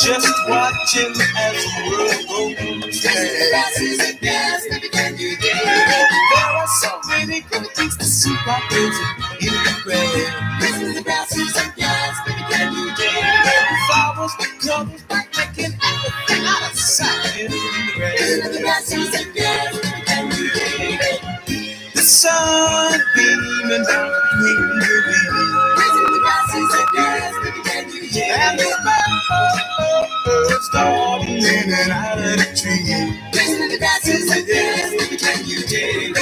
Speaker 2: Just watching as the world goes. Grazing in the grass, he said, yes, baby, can you hear? There are so many good things to see by grazing in the grass. Grazing in the grass, he said, yes, baby, can you hear? Flowers, colors, making everything out of sight in the grass. Grazing in the grass, he said, yes, baby, can you hear? The sun beaming down between the leaves. Grazing in the grass, he said, yes, baby, can you hear? And the birds darting in and out of the tree. Grazing in the grass, he said, yes, baby, can you hear?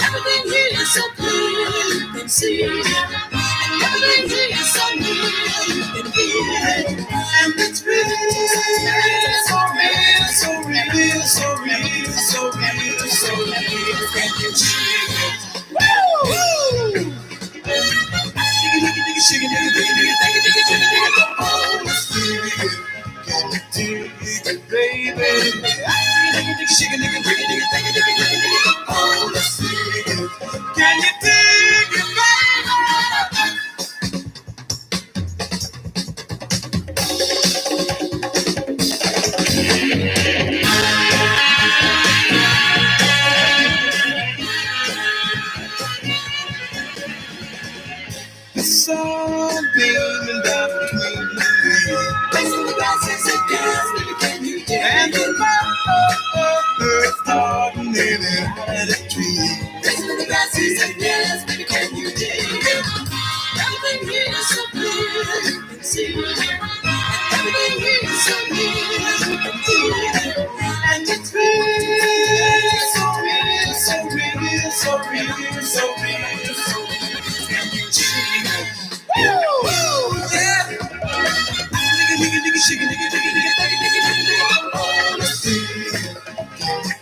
Speaker 2: Everything here is so clear, you can see. And everything here is so near, you can feel. And it's real, so real, so real, so real, so real, so real. Can you see it? Woo! Diggy, diggy, diggy, diggy, diggy, diggy, diggy, diggy, diggy, diggy. Oh, can you dig it, baby? Diggy, diggy, diggy, diggy, diggy, diggy, diggy, diggy, diggy. Oh, let's see it. Can you dig it, baby?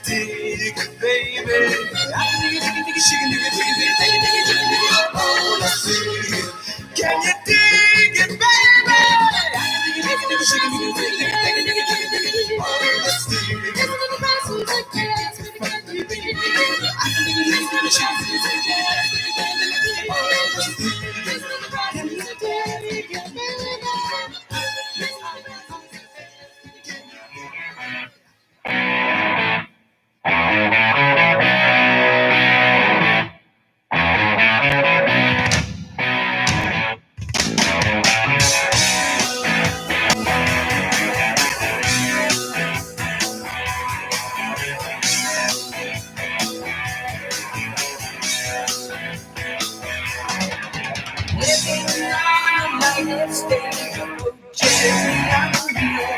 Speaker 2: dig it, baby. I can dig it, dig it, shake it, dig it, dig it, dig it, dig it, dig it. Oh, let's see. Can you dig it, baby? I can dig it, dig it, shake it, dig it, dig it, dig it, dig it, dig it, dig it. Oh, let's see. I can dig it, dig it, dig it, shake it, dig it, dig it, dig it. Oh, let's see. Can you dig it, baby? Living on a United States of Jerry Unreal.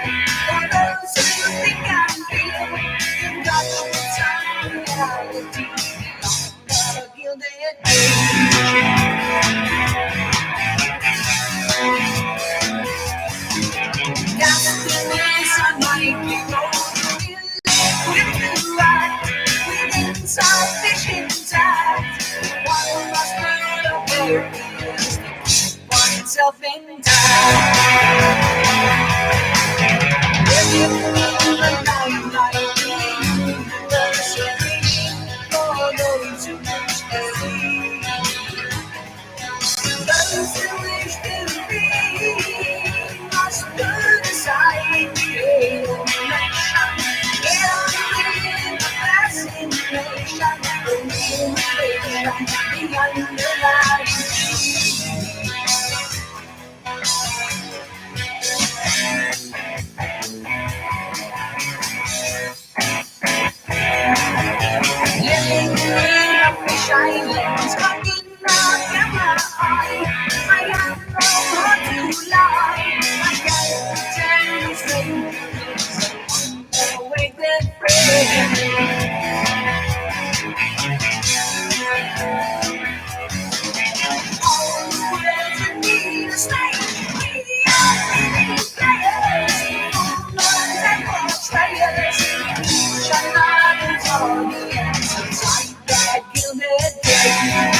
Speaker 2: For those who think I'm real, you got the time reality of a gilded destinies unlikely road we live with the right within sufficient time. One must learn a barriers one itself in time. Living in the limelight, the screen for those who wish to see. Those who wish to be must put aside the alienation. Get on with the fascination, the realization, the underlying living in a fish island, stuck in a camera eye. I have no heart to lie. I can't pretend to stay awake and pray. All the words that need a stage, we are living players, followers and portrayers. Each another's audience, it's like that gilded day.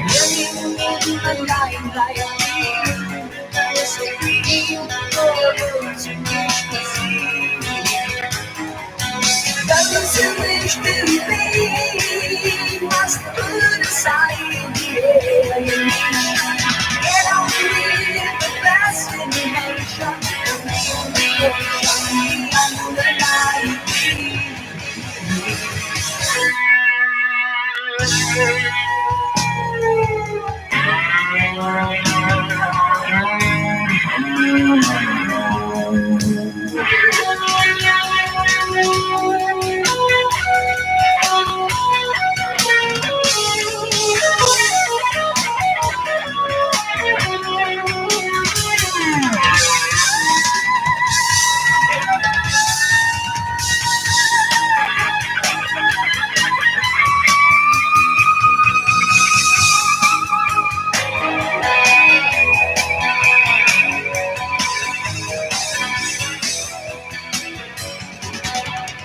Speaker 2: Living in the limelight, there's a dream for those who wish to see. Those who wish to be must put aside the alienation. Get on with the fascination, the realization, the underlying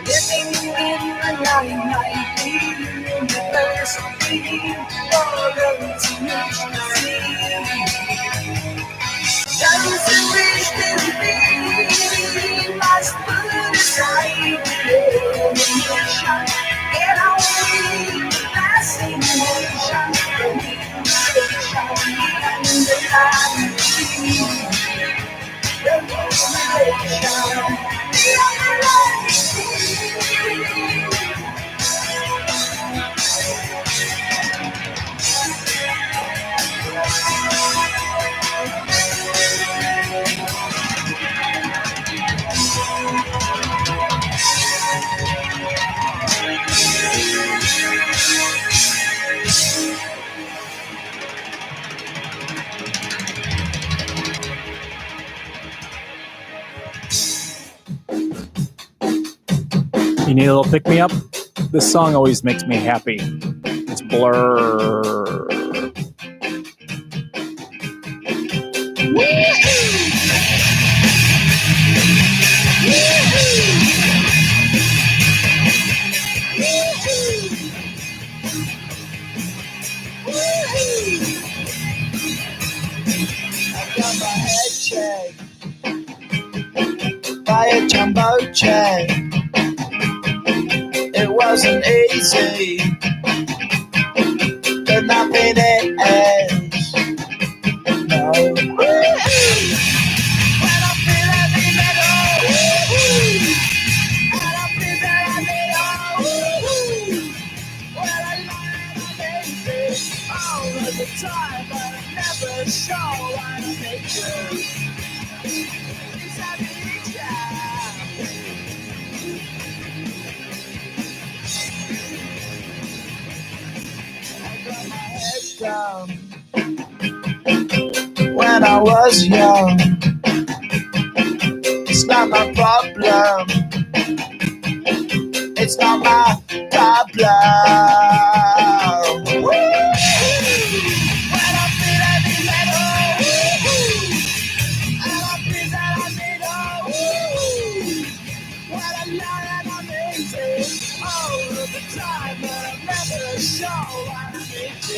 Speaker 2: living in the limelight, universe dream for those who wish to see. Those who wish to be must put aside the alienation. Get on with the fascination, the realization, the underlying the realization, the underlying
Speaker 1: You need a little pick me up? This song always makes me happy. It's Blur.
Speaker 2: Woo-hoo! Woo-hoo! check. It wasn't easy, but nothing is. No. When I feel heavy metal, when I feel heavy metal, when I lie on it all of the time, but I never show I make you. It's every time. I got my head down when I was young. It's not my problem. It's not my problem. Woo! When I feel heavy metal, and I feel that I need when I lie and I'm easy all of the time, but I never show what I need to.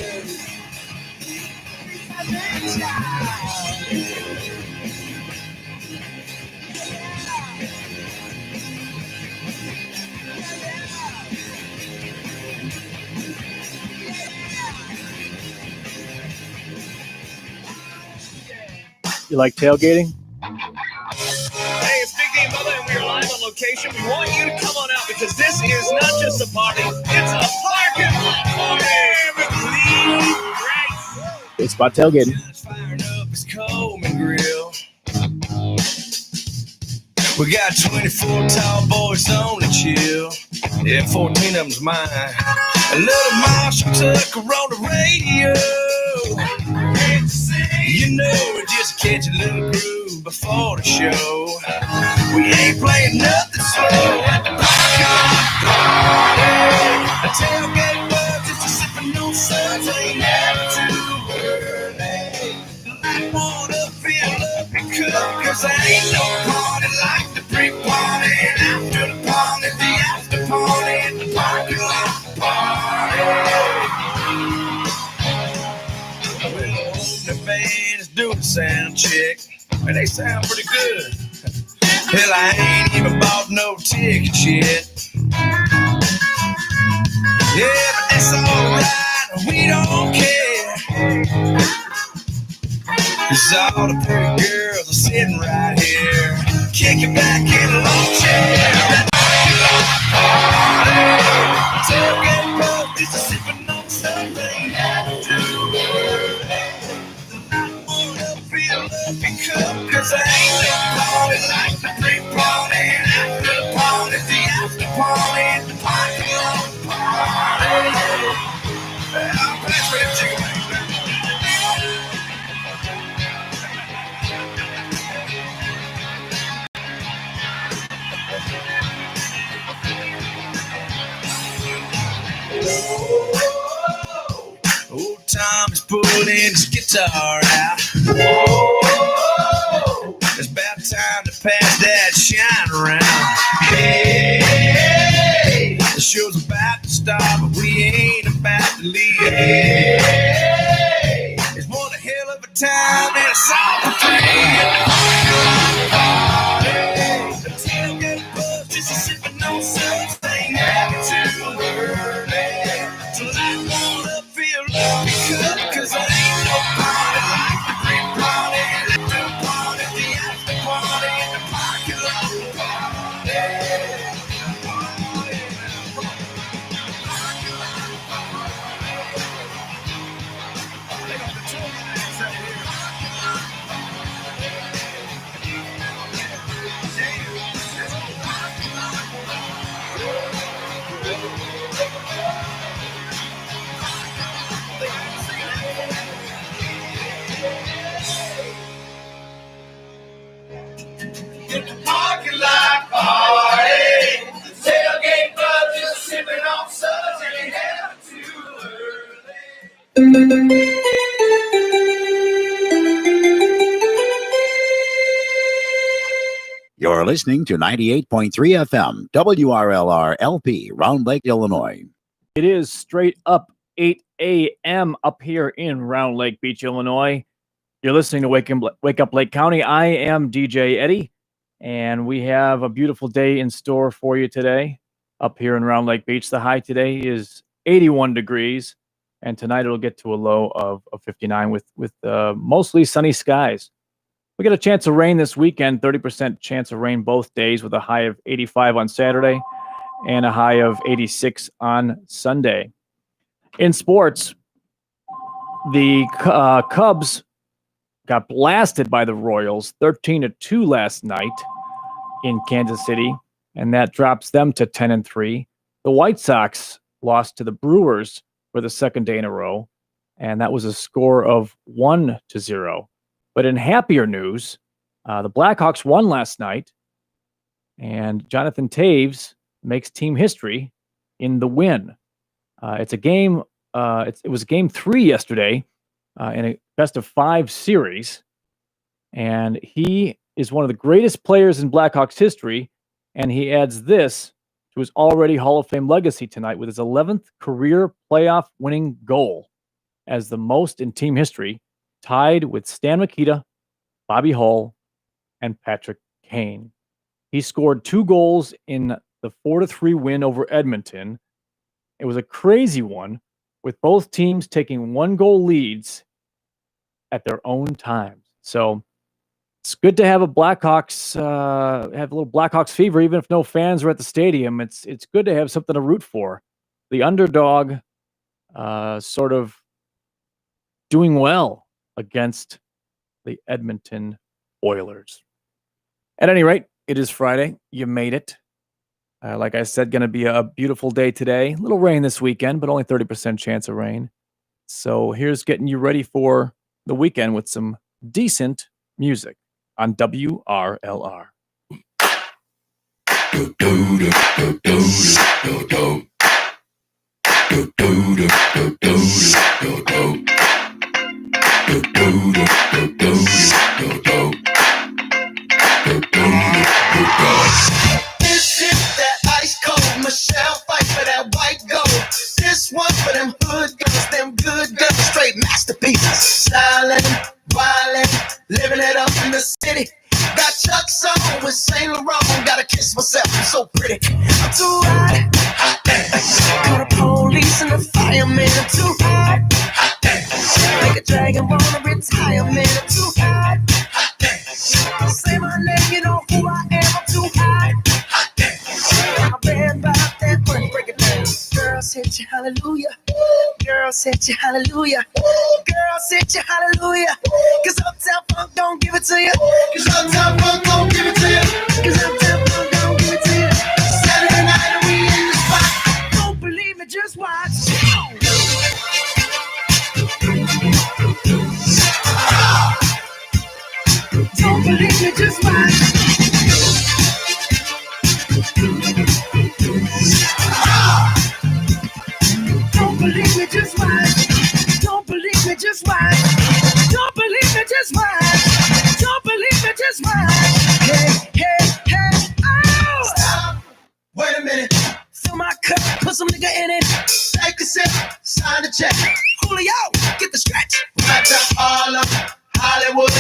Speaker 2: Every time.
Speaker 1: You like tailgating?
Speaker 12: Hey, it's Big D Mother, and we are live on location. We want you to come on out because this is not just a party, it's a parking lot party. Right.
Speaker 1: It's about tailgating.
Speaker 2: Firing up his Coleman grill. We got 24 tall boys on the chill. Yeah, 14 of them's mine. A little Marshall Tucker on the radio. You know, we just catch a little groove before the show. We ain't playing nothing slow at the party. A tailgate buzz, just a sipping on suds, ain't never too early. I wanna feel up and cook, cause there ain't no party like the pre-party. And after the party, the after party, and the parking lot party. The band is doing a sound check, and they sound pretty good. Hell, I ain't even bought no tickets yet. Yeah, but that's alright, we don't care. Cause all the pretty girls are sitting right here, kicking back in a long chair. Tailgate buzz, just a sipping on something never too early. Cause I ain't no party like the pre-party. And after the party, the after party, and the parking lot party. I'll pass me the chicken wings. Old Tom is pulling his guitar out. It's about time to pass that shine around. Hey, the show's about to start, but we ain't about to leave. Hey, it's one hell of a time and it's all for free. The tailgate buzz, just a sipping on something, having too early. So I wanna feel lucky, cause I ain't no party like the pre-party. The party, the after party, and the parking lot party. Get the parking lot party. The tailgate buzz, just sipping on suds, and ain't never too early.
Speaker 4: You're listening to 98.3 FM, WRLR LP, Round Lake, Illinois.
Speaker 1: It is straight up 8 a.m. up here in Round Lake Beach, Illinois. You're listening to Wake Up Lake County. I am DJ Eddie. And we have a beautiful day in store for you today up here in Round Lake Beach. The high today is 81 degrees, and tonight it'll get to a low of 59 with mostly sunny skies. We get a chance of rain this weekend, 30% chance of rain both days with a high of 85 on Saturday and a high of 86 on Sunday. In sports, the Cubs got blasted by the Royals 13-2 last night in Kansas City, and that drops them to 10-3. The White Sox lost to the Brewers for the second day in a row, and that was a score of 1-0. But in happier news, the Blackhawks won last night, and Jonathan Taves makes team history in the win. It's a game. It was game 3 yesterday in a best-of-5 series, and he is one of the greatest players in Blackhawks history, and he adds this to his already Hall of Fame legacy tonight with his 11th career playoff winning goal as the most in team history, tied with Stan Mikita, Bobby Hull, and Patrick Kane. He scored 2 goals in the 4-3 win over Edmonton. It was a crazy one, with both teams taking 1-goal leads at their own times. So it's good to have a Blackhawks, have a little Blackhawks fever, even if no fans are at the stadium. It's good to have something to root for. The underdog sort of doing well against the Edmonton Oilers. At any rate, it is Friday. You made it. Like I said, going to be a beautiful day today. A little rain this weekend, but only 30% chance of rain. So here's getting you ready for the weekend with some decent music on WRLR.
Speaker 2: This is that ice cold Michelle fight for that white gold. This one for them hood girls, them good girls, straight masterpieces. Stylin', wildin', living it up in the city. Got Chuck's on with Saint Laurent. Gotta kiss myself, I'm so pretty. I'm too hot, hot damn. Call the police and the fireman. I'm too hot, hot damn. Make a dragon wanna retire, man. I'm too hot, hot damn. Say my name, you know who I am. I'm too hot, hot damn. I'm bad about that money, break it down. Girls hit you, hallelujah. Girls hit you, hallelujah. Girls hit you, hallelujah. Cause Uptown Funk don't give it to you. Cause Uptown Funk don't give it to you. Cause Uptown Funk don't give it to you. Saturday night and we in the spot. Don't believe me, just watch. Don't believe me, just watch. Don't believe me, just watch. Don't believe me, just watch. Don't believe me, just watch. Don't believe me, just watch. Hey, hey, hey, oh! Stop. Wait a minute. Fill my cup, put some nigga in it. Take a sip, sign the check. Julio, get the stretch. Right to Harlem, Hollywood,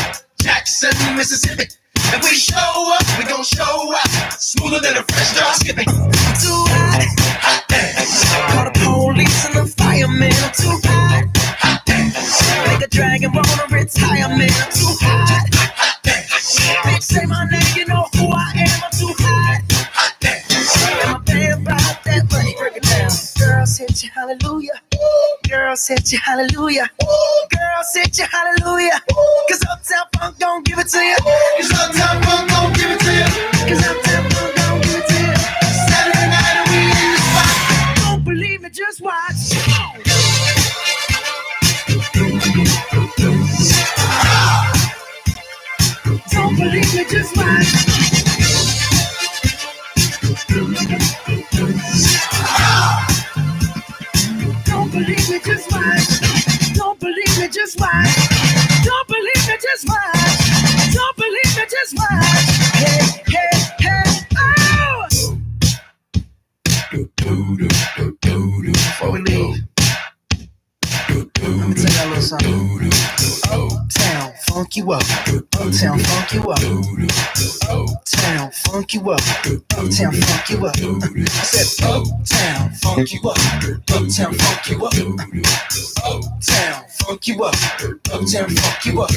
Speaker 2: Jackson, Mississippi. If we show up, we gon' show up. Smoother than a fresh drop skipping. Too hot, hot damn. Call the police and the fireman. I'm too hot, hot damn. Make a dragon wanna retire, man. I'm too hot, hot damn. Bitch, say my name, you know who I am. I'm too hot, hot damn. I'm bad about that money, break it down. Girls hit you, hallelujah. Girls hit you, hallelujah. Girls hit you, hallelujah. Cause Uptown Funk don't give it to you. Cause Uptown Funk don't give it to you. Cause Uptown Funk don't give it to you. Saturday night and we in the spot. Don't believe me, just watch. Don't believe me, just watch. Don't believe me, just watch. Don't believe me, just watch. Don't believe me, just watch. Don't believe me, just watch. Hey, hey, hey, oh! Before we leave, let me tell y'all a little something. Uptown Funk funk you up. Uptown funk you up. Uptown funk you up. Uptown funk you up. I said uptown funk you up. Uptown funk you up. Uptown funk you up. Uptown funk you up.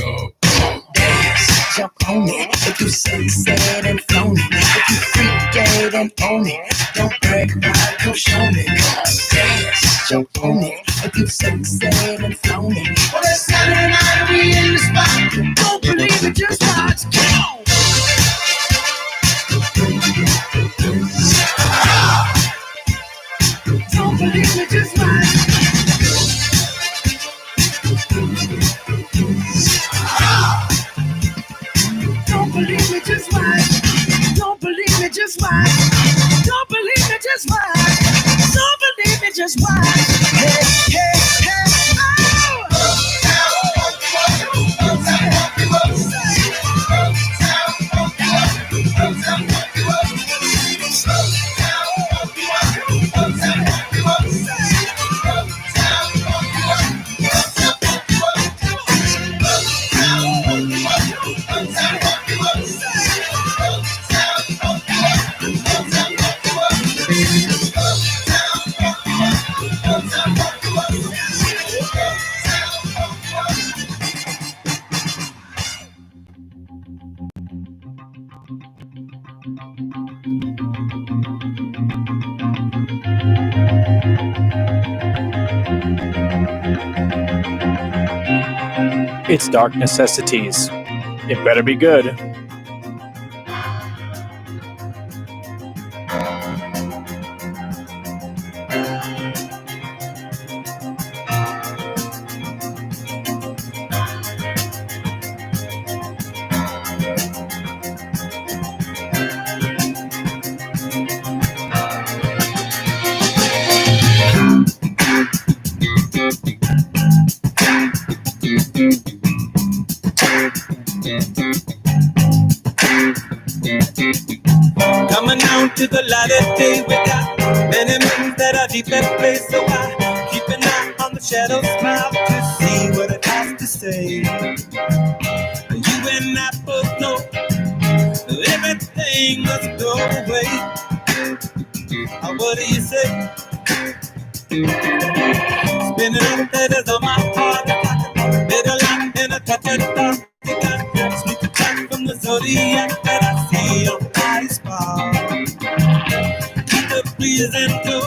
Speaker 2: Dance, jump on it. If you sunset and flown it. If you freak dead and own it. Don't brag about it, come show me. Come on, dance, jump on it. If you sunset and flown it. Well, it's Saturday night, we in the spot. Don't believe it, just watch. Come on. Don't believe it, just watch. Don't believe me, just watch. Don't believe me, just watch. Don't believe me, just watch. Don't believe me, just watch. Hey, hey, hey, oh!
Speaker 1: It's Dark Necessities. It better be good.
Speaker 2: Coming out to the light of day, we got many men that are deep in place. So I keep an eye on the shadow smile to see what it has to say. You and I both know everything must go away. What do you say? Spinning up letters on my heart, little light and a touch of dark. You got sneak attack from the zodiac that I see on my spot. Keep the breeze and go,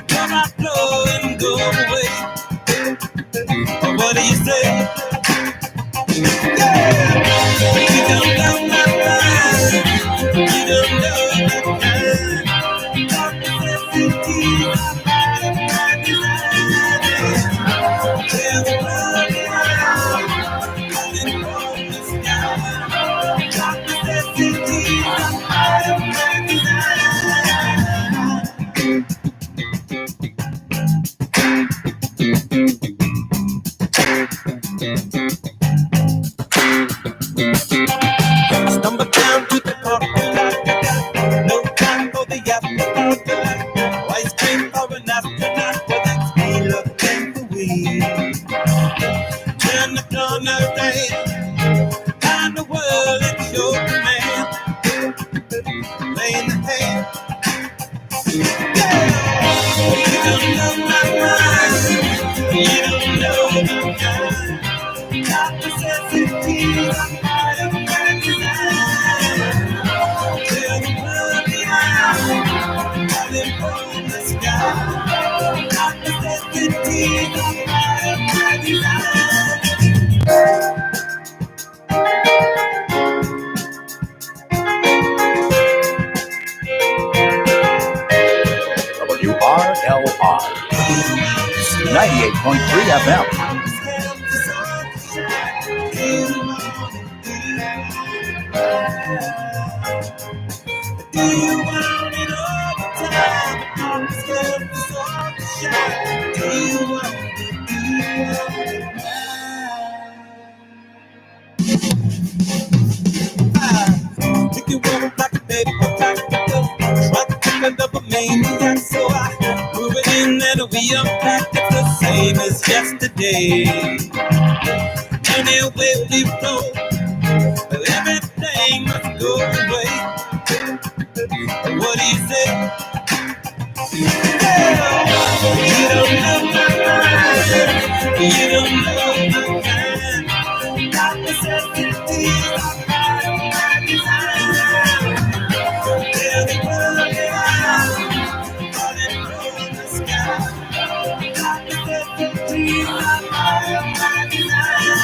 Speaker 2: come out, flow and go away. What do you say? Yeah, you don't know my mind, you don't know my kind. Dark necessity, my design. Tell the world coming from the sky. Dark necessity, my design. Stumble down to the parking lot. No time for the afterthought. Ice cream for an astronaut. Well, that's me looking for weed. Turn the corner right. Find the world and show the man. Playing the hand. Yeah. You don't know my mind. You don't know my kind. Dark necessities, I'm part of my design. Tell the world behind, coming from the sky. Dark necessities, I'm part of my design.
Speaker 4: WRLR 98.3 FM.
Speaker 2: Do you want it all the time? I'm scared to start to shine. Do you want it? Do you want it now? Make you walk like a baby, back to the try to pick another maniac. So I move it in and we unpack it the same as yesterday. Anyway, we easy. You don't know my mind. You don't know my kind. Got necessities of my design. Feel the world around, falling from the sky. Got necessities of my design.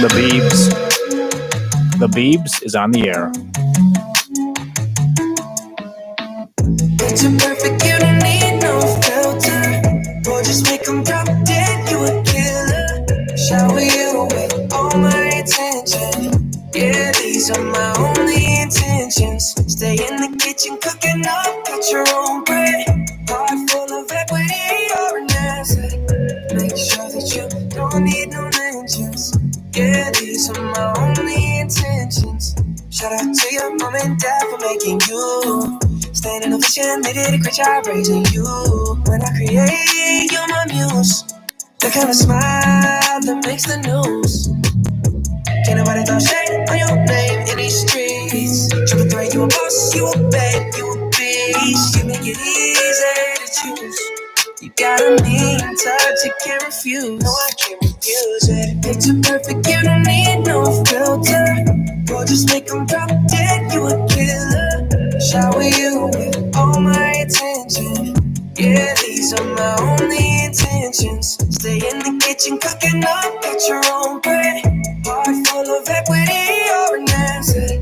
Speaker 1: The Beebs. The Beebs is on the air.
Speaker 2: Picture perfect, you don't need no filter. Or just make them drop dead, you a killer. Shower you with all my attention. Yeah, these are my only intentions. Stay in the kitchen cooking up, got your own bread. Heart full of equity, you're an asset. Make sure that you don't need no mentions. Yeah, these are my only intentions. Shout out to your mom and dad for making you. Standing ovation, they did a great job raising you. When I create, you're my muse. The kind of smile that makes the news. Can't nobody throw shade on your name in these streets. Triple threat, you a boss, you a babe, you a beast. You make it easy to choose. You got a mean touch, you can't refuse. No, I can't refuse it. Picture perfect, you don't need no filter. Or just make them drop dead, you a killer. Shower you with all my attention. Yeah, these are my only intentions. Stay in the kitchen cooking up, got your own bread. Heart full of equity, you're an asset.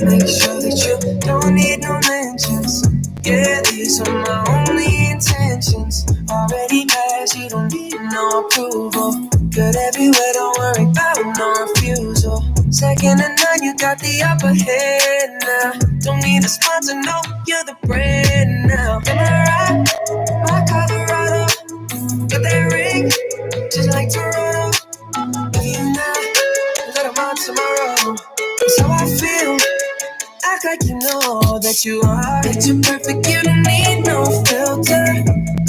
Speaker 2: Make sure that you don't need no mentions. Yeah, these are my only intentions. Already passed, you don't need no approval. Good everywhere, don't worry about no refusal. Second to none, you got the upper hand now. Don't need a sponsor, no, you're the brand now. Am I right? My Colorado, got that ring, just like Toronto. If you not, let 'em on tomorrow. That's how I feel. Act like you know that you are. Picture perfect, you don't need no filter.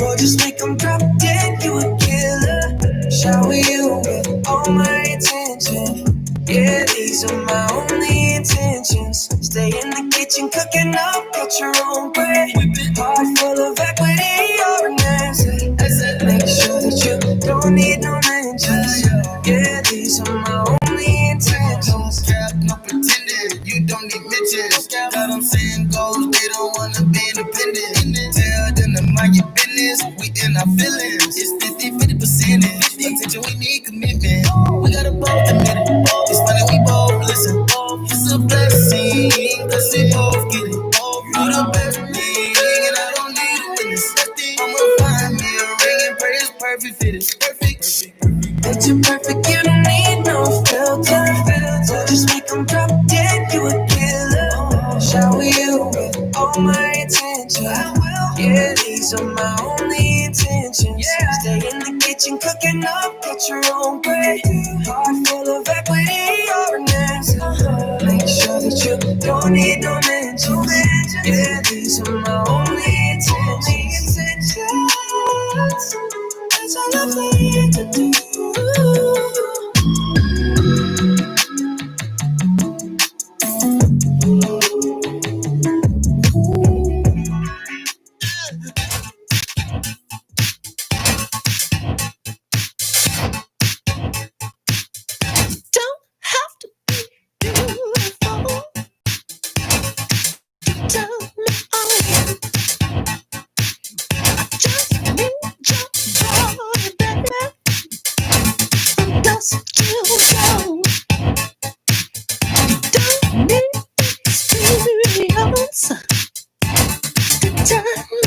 Speaker 2: Or just make them drop dead, you a killer. Shower you with all my attention. Yeah, these are my only intentions. Stay in the kitchen cooking up, got your own bread. Heart full of equity, you're an asset. Make sure that you don't need no mentions. Yeah, these are my only intentions.
Speaker 13: No pretending, you don't need mentions. Got them saying goals, they don't wanna be independent. Tell them to mind your business, we in our feelings. It's 50% attention, we need commitment. We gotta both admit it. It's funny, we both listen. It's a blessing, cause we both get it. You the best thing, and I don't need a witness. I'ma find me a ring and pray it's perfect fit. It's perfect.
Speaker 2: Picture perfect, you don't need no filter. Just make them drop dead, you a killer. Shower you with all my attention. Yeah, these are my only intentions. Stay in the kitchen cooking up, got your own bread. Heart full of equity, you're an asset. Make sure that you don't need no mentions. Yeah, these are my only intentions. That's all I need to do.
Speaker 3: Don't have to be beautiful to tell me I
Speaker 7: Let